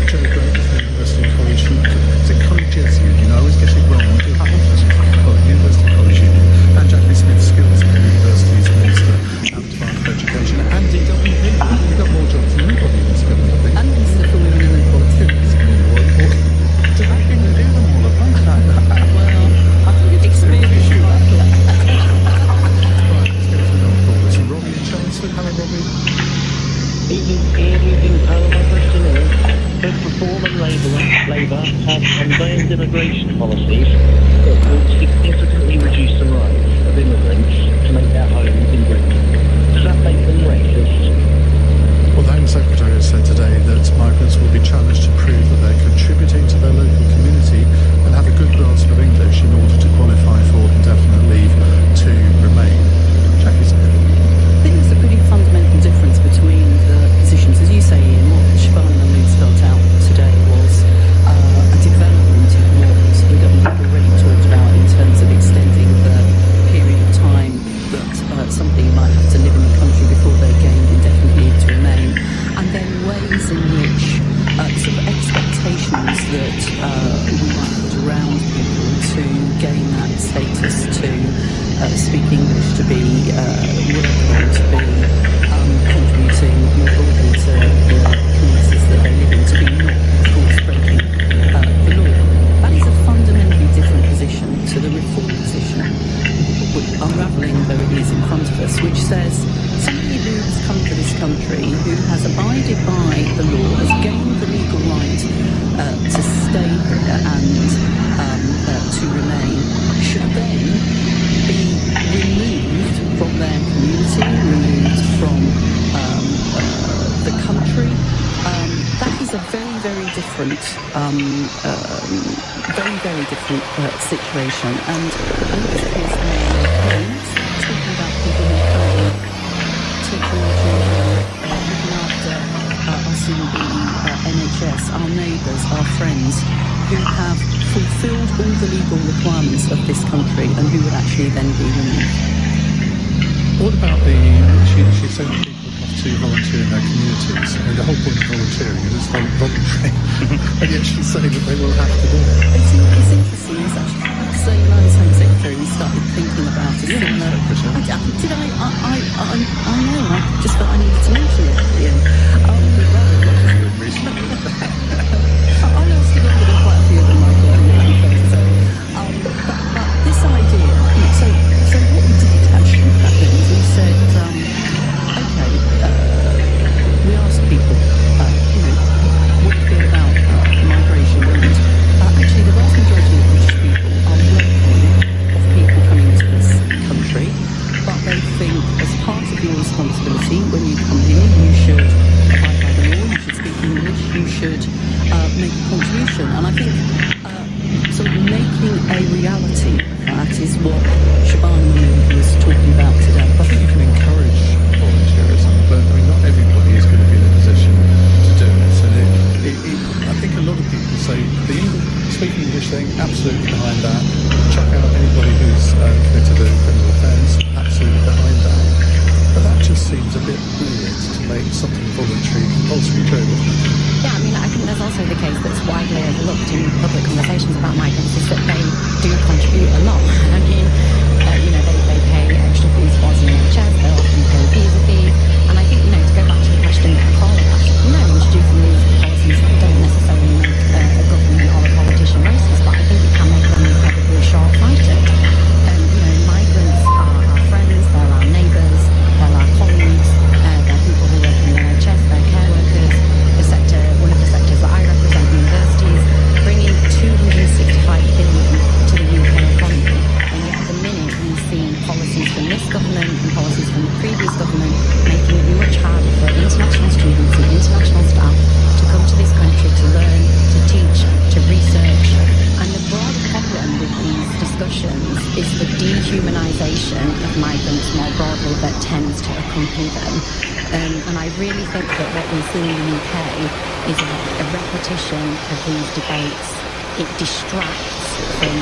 Joe Great from the University College Union. Is it Colleges Union? I always get it wrong. I do have University College Union. And Jackie Smith, Skills at the University's Minister at the Department of Education. And DWP. You've got more jobs than anybody in this government, I think. And Minister for Women and Equality. Do they really do them all at once? Well, I think it's experience. Hello, Robbie. Evening, panel. My question is, both Reform and Labour have unveiled immigration policies that will significantly reduce the rights of immigrants to make their home in Britain. Does that make them racist? Well, the Home Secretary has said today that migrants will be challenged to prove that they're contributing to their local community and have a good grasp of English in order to qualify for indefinite leave to remain. Jackie Smith. I think there's a pretty fundamental difference between the positions. As you say, Ian, what Siobhan and Lou spelled out today was a development of what the government had already talked about in terms of extending the period of time that somebody might have to live in the country before they gained indefinite leave to remain, and then ways in which sort of expectations that we might put around people to gain that status, to speak English, to be workable, to be contributing more broadly to the communities that they live in, to be not, of course, breaking the law. That is a fundamentally different position to the reform position, unravelling though it is in front of us, which says somebody who has come to this country, who has abided by the law, has gained the legal right to stay here and to remain, should then be removed from their community, removed from the country. That is a very, very different, situation. And I think it's clear from our parents, talking about people who are currently taking our children, looking after us in the NHS, our neighbours, our friends, who have full requirements of this country and who would actually then be removed. What about she said that people have to volunteer in their communities. I mean, the whole point of volunteering is it's voluntary. And yet she's saying that they will have to do it. It's interesting. It's actually, I have to say, when I was Home Secretary, we started thinking about a similar... I know, I just thought I needed to mention it at the end. I know I've still got quite a few of them, Michael, but this idea, so what we did actually happen is we said, okay, we asked people, what do you feel about migration? And actually, the vast majority of British people are welcoming of people coming to this country, but they think as part of your responsibility when you come here, you should abide by the law, you should speak English, you should make a contribution. And I think sort of making a reality of that is what Shabana was talking about today. I think you can encourage volunteerism, but I mean, not everybody is going to be in a position to do it. And I think a lot of people say the speaking English thing, absolutely behind that. Chuck out anybody who's committed a criminal offence, absolutely behind that. But that just seems a bit weird to make something voluntary compulsory, Joe, doesn't it? Yeah, I mean, I think there's also the case that's widely overlooked in public conversations about migrants is that they do contribute a lot. I mean, they pay extra fees for the NHS, they often pay visa fees, and I think, to go back to the question that the caller asked, introducing these policies don't necessarily make a government or a politician racist, but I think it can make them incredibly short-sighted. Migrants are our friends, they're our neighbours, they're our colleagues, they're people who work in the NHS, they're care workers. One of the sectors that I represent, universities, bringing 265 billion to the UK economy. And yet at the minute we see policies from this government and policies from the previous government making it much harder for international students and international staff to come to this country to learn, to teach, to research. And the broader problem with these discussions is the dehumanisation of migrants more broadly that tends to accompany them. And I really think that what we see in the UK is a repetition of these debates. It distracts from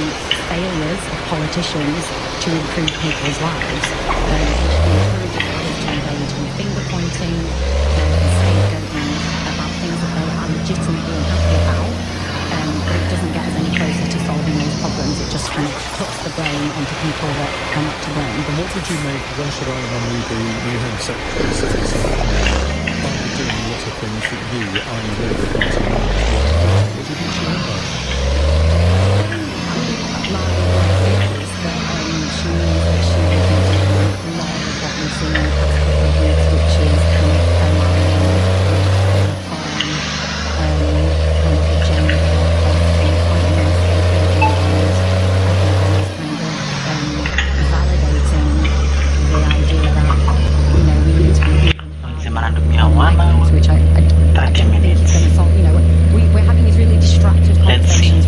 failures of politicians to improve people's lives. It encourages them to engage in finger pointing and scapegoating about things that they are legitimately unhappy about. But it doesn't get us any closer to solving those problems. It just kind of puts the blame onto people that are not to blame. And what would you make when Shabana Mahmood, the new Home Secretary, says I'm doing a lot of things that you, i.e. the Labour Party, want to do? What do you think she meant by that? My fear is that she means that she will be doing more of what we've seen in the past couple of weeks, which is kind of aligning with kind of agenda of appointments, validating the idea that, we need to be which I don't think is going to solve, we're having these really distracted conversations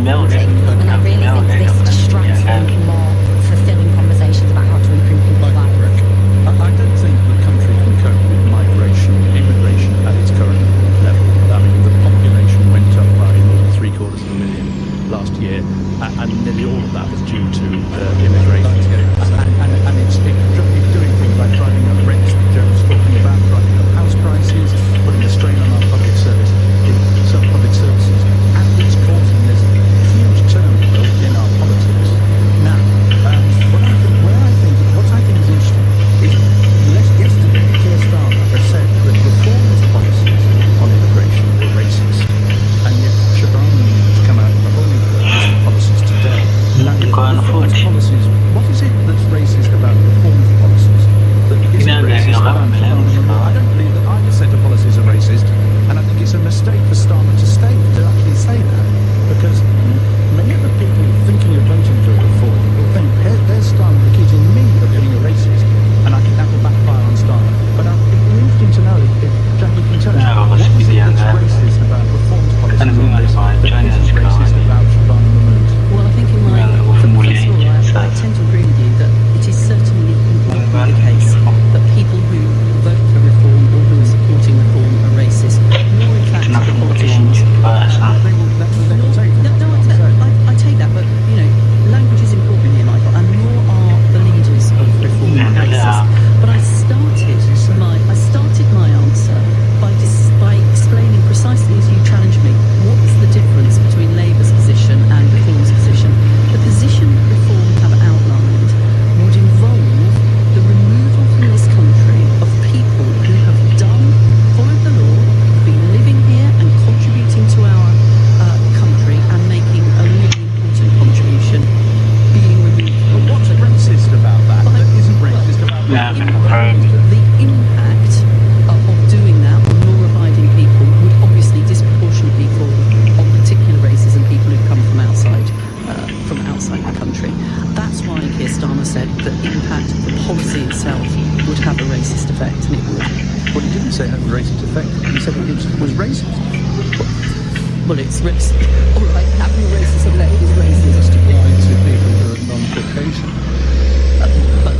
And I really think this distracts them from more fulfilling conversations about how to improve people's lives. I don't think the country can cope with immigration at its current level. I mean, the population went up by more than 750,000 last year, and nearly all of that was due to immigration. And it's doing things like driving up rents, that Joe was talking about, driving up house prices, putting a strain on our public services, and it's causing this huge turmoil in our politics. Now, what I think is interesting is yesterday, Keir Starmer has said that reformist policies on immigration were racist, and yet Siobhan has come out with a whole list of policies today. Now, reformist policies, what is it that's racist about reformist policies that isn't racist about Siobhan? I don't believe that either set of policies are racist, and I think it's a mistake for Starmer to actually say that, because many of the people thinking of voting for reform will think, there's Starmer accusing me of being a racist, and I think that will backfire on Starmer. But it'd be interesting to know if Jackie can tell us what is it that's racist about reforms policies on this that isn't racist about Siobhan Mahmood. Well, I think in my first of all, I tend to agree with you that it is certainly not the case that people who vote for reform or who are supporting reform are racist, nor in fact the politicians. I take that, but language is important here, Michael, and nor are the leaders of reform racist. But I started my answer by explaining precisely as you challenged me, what is the difference between Labour's position and Reform's position? The position that Reform have outlined would involve the removal from this country of people who have followed the law, been living here and contributing to our country and making a really important contribution, being removed. But what's racist about that? That isn't racist about that. The impact of doing that on law-abiding people would obviously disproportionately fall on particular races and people who come from outside the country. That's why Keir Starmer said the impact of the policy itself would have a racist effect, and it would. Well, he didn't say it had a racist effect. He said it was racist. Well, it's racist. All right, having a racist effect is racist. Just apply to people who are non-Caucasian. But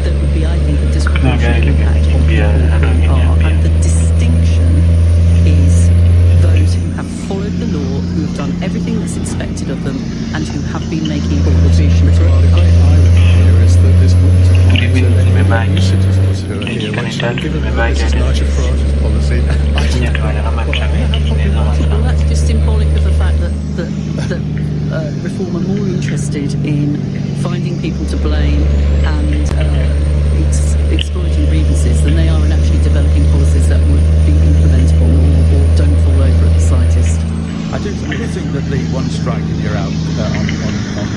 there would be, I think, a disproportionate impact on people who are. And the distinction is those who have followed the law, who have done everything that's expected of them, and who have been making contributions. The great irony here is that this wouldn't apply to any new citizens who are here. Given that this is Nigel Farage's policy, I don't know. Well, that's just symbolic of the fact that Reform are more interested in finding people to blame and exploiting grievances than they are in actually developing policies that would be implementable or don't fall over at the slightest. I do think that the one strike a year out on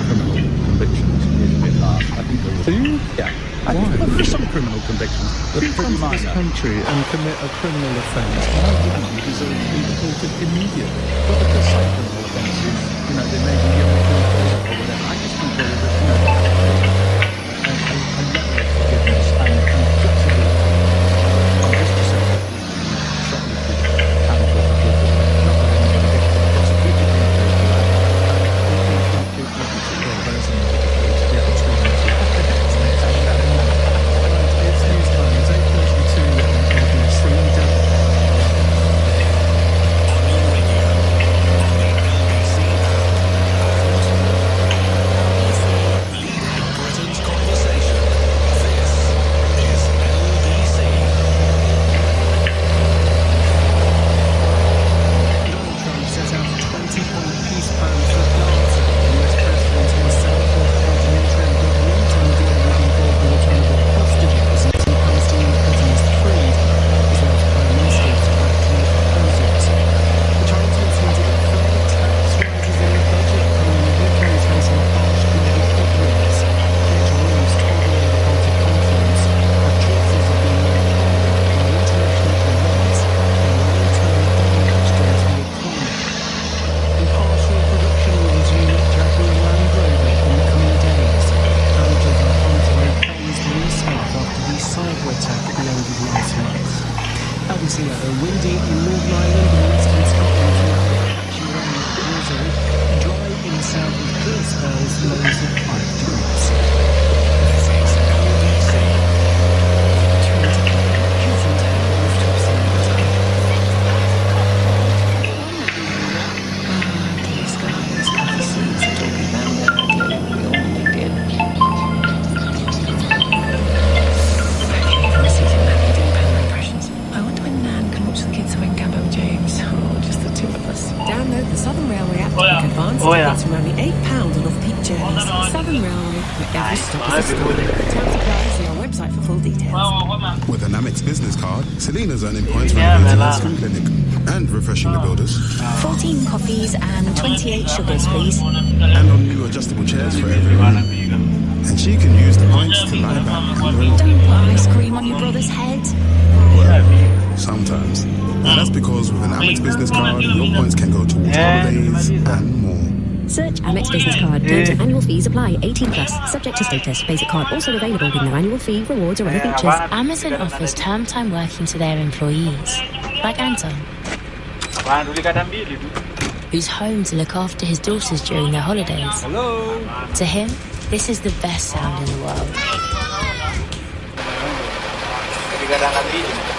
criminal convictions is a bit harsh. I think there will. Do you? Yeah. I think there's some criminal convictions that If you are pretty come to this minor. country and commit a criminal offence, why wouldn't you deserve to be deported immediately? But because some criminal offences, they may be young people or whatever. I just think there is a level of forgiveness and flexibility. I'm just to say that shoplifting can be forgiven. Not that anybody gets prosecuted these days for that. It's news time. It's 8:32 on LBC. Book advance tickets from only £8 on off-peak journeys. Southern Railway, where every stop is a story. Terms apply, see our website for full details. With an Amex business card, Selena's earning points renovating her skin clinic and refreshing the builders. 14 coffees and 28 sugars, please. And on new adjustable chairs for every room. And she can use the points to lie back and relax. Don't put ice cream on your brother's head. Well, sometimes. And that's because with an Amex business card, your points can go towards holidays and more. Search Amex Business Card. Terms and annual fees apply. 18 plus. Subject to status. Basic card also available with no annual fee, rewards or other features. Amazon offers term time working to their employees, like Anton, who's home to look after his daughters during their holidays. Hello. To him, this is the best sound in the world.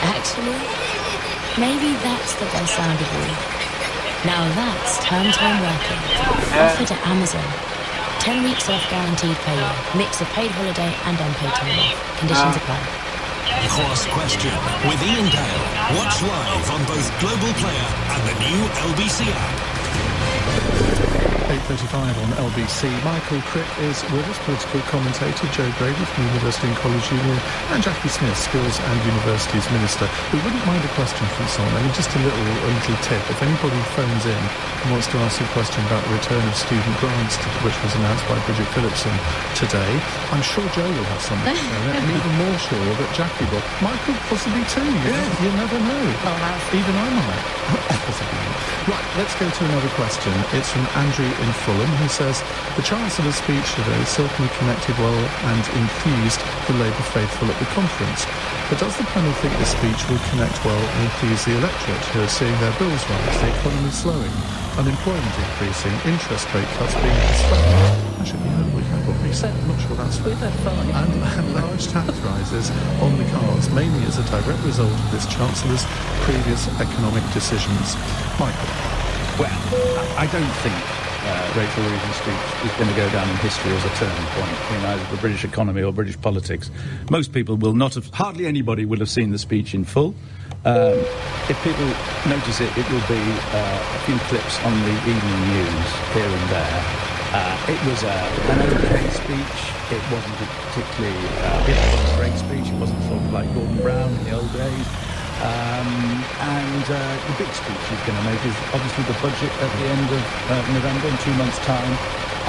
Actually, maybe that's the best sound of all. Now that's term time working. Offered at Amazon. 10 weeks off guaranteed pay. Mix of paid holiday and unpaid time off. Conditions apply. Cross Question with Ian Dale. Watch live on both Global Player and the new LBC app. 8:35 on LBC. Michael Crick is with us, political commentator, Joe Brady from University and College Union, and Jackie Smith, Skills and Universities Minister. We wouldn't mind a question from someone. I mean, just a little tip. If anybody phones in and wants to ask a question about the return of student grants, which was announced by Bridget Phillipson today, I'm sure Joe will have something to say. I'm even more sure that Jackie will. Michael possibly too. You never know. Even I might. Possibly not. Right, let's go to another question. It's from Andrew in Fulham, who says, the Chancellor's speech today certainly connected well and enthused the Labour faithful at the conference. But does the panel think the speech will connect well and enthuse the electorate who are seeing their bills rise, the economy slowing, unemployment increasing, interest rate cuts being postponed? Actually, we've had what we said. I'm not sure that's We've had fine. And large tax rises on the cards, mainly as a direct result of this Chancellor's previous economic decisions. Michael? Well, I don't think Rachel Reeves' speech is going to go down in history as a turning point in either the British economy or British politics. Most people will not have, hardly anybody will have seen the speech in full. If people notice it, it will be a few clips on the evening news here and there. It was an okay speech. It wasn't a particularly it wasn't a great speech. It wasn't sort of like Gordon Brown in the old days. The big speech he's going to make is obviously the budget at the end of November in 2 months' time,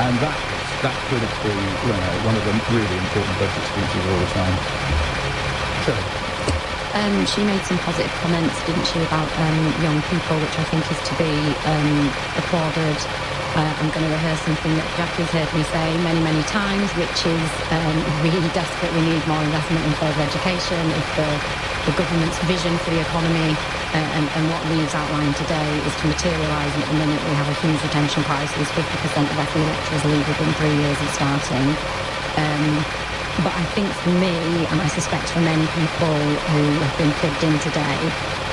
and that could be one of the really important budget speeches of all the time. Sure. She made some positive comments, didn't she, about young people, which I think is to be applauded. I'm going to rehearse something that Jackie's heard me say many, many times, which is really desperate. We need more investment in further education. If the government's vision for the economy and what Reeves outlined today is to materialise, and at the minute we have a huge retention crisis, 50% of FE lecturers leave within 3 years of starting. But I think for me, and I suspect for many people who have been plugged in today,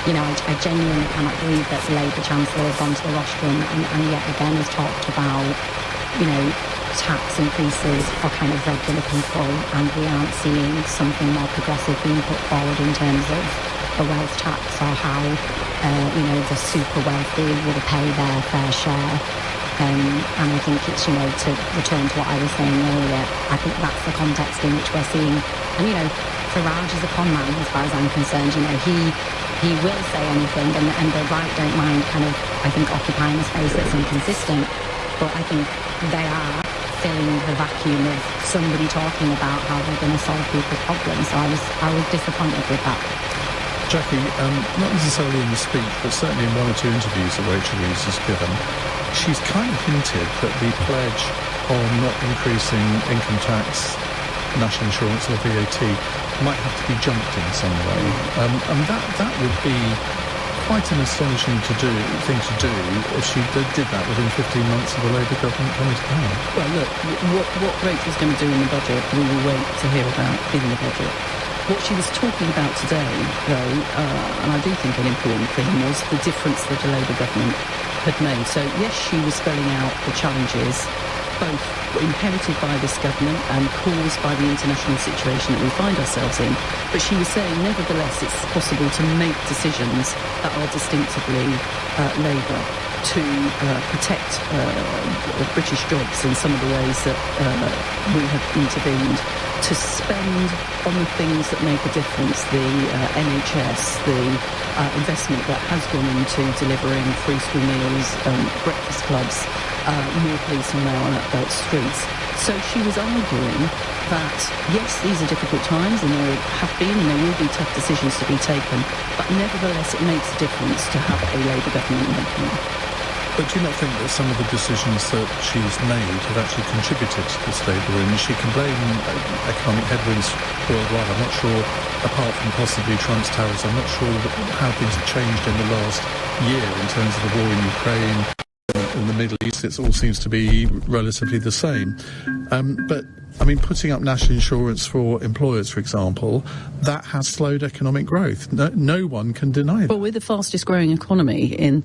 I genuinely cannot believe that the Labour Chancellor has gone to the rostrum and yet again has talked about, tax increases for kind of regular people, and we aren't seeing something more progressive being put forward in terms of a wealth tax or how, the super wealthy will pay their fair share. And I think it's, to return to what I was saying earlier, I think that's the context in which we're seeing, and, Farage is a con man as far as I'm concerned. He will say anything, and the right don't mind kind of, I think, occupying a space that's inconsistent, but I think they are filling the vacuum of somebody talking about how they're going to solve people's problems. So I was disappointed with that. Jackie, not necessarily in the speech, but certainly in one or two interviews that Rachel Reeves has given, she's kind of hinted that the pledge on not increasing income tax, national insurance or VAT might have to be jumped in some way. And that would be quite an astonishing thing to do if she did that within 15 months of the Labour government coming to power. Well, look, what Rachel's going to do in the budget, we will wait to hear about in the budget. What she was talking about today, though, and I do think an important thing, was the difference that the Labour government had made. So, yes, she was spelling out the challenges, both inherited by this government and caused by the international situation that we find ourselves in. But she was saying, nevertheless, it's possible to make decisions that are distinctively Labour. to protect British jobs in some of the ways that we have intervened, to spend on the things that make a difference, the NHS, the investment that has gone into delivering free school meals, breakfast clubs, more police on our streets. So she was arguing that, yes, these are difficult times, and there have been and there will be tough decisions to be taken, but nevertheless it makes a difference to have a Labour government making them. But do you not think that some of the decisions that she's made have actually contributed to this Labour? And she can blame economic headwinds worldwide. I'm not sure, apart from possibly Trump's tariffs, I'm not sure how things have changed in the last year in terms of the war in Ukraine. In the Middle East, it all seems to be relatively the same. But, I mean, putting up national insurance for employers, for example, that has slowed economic growth. No one can deny that. Well, we're the fastest growing economy in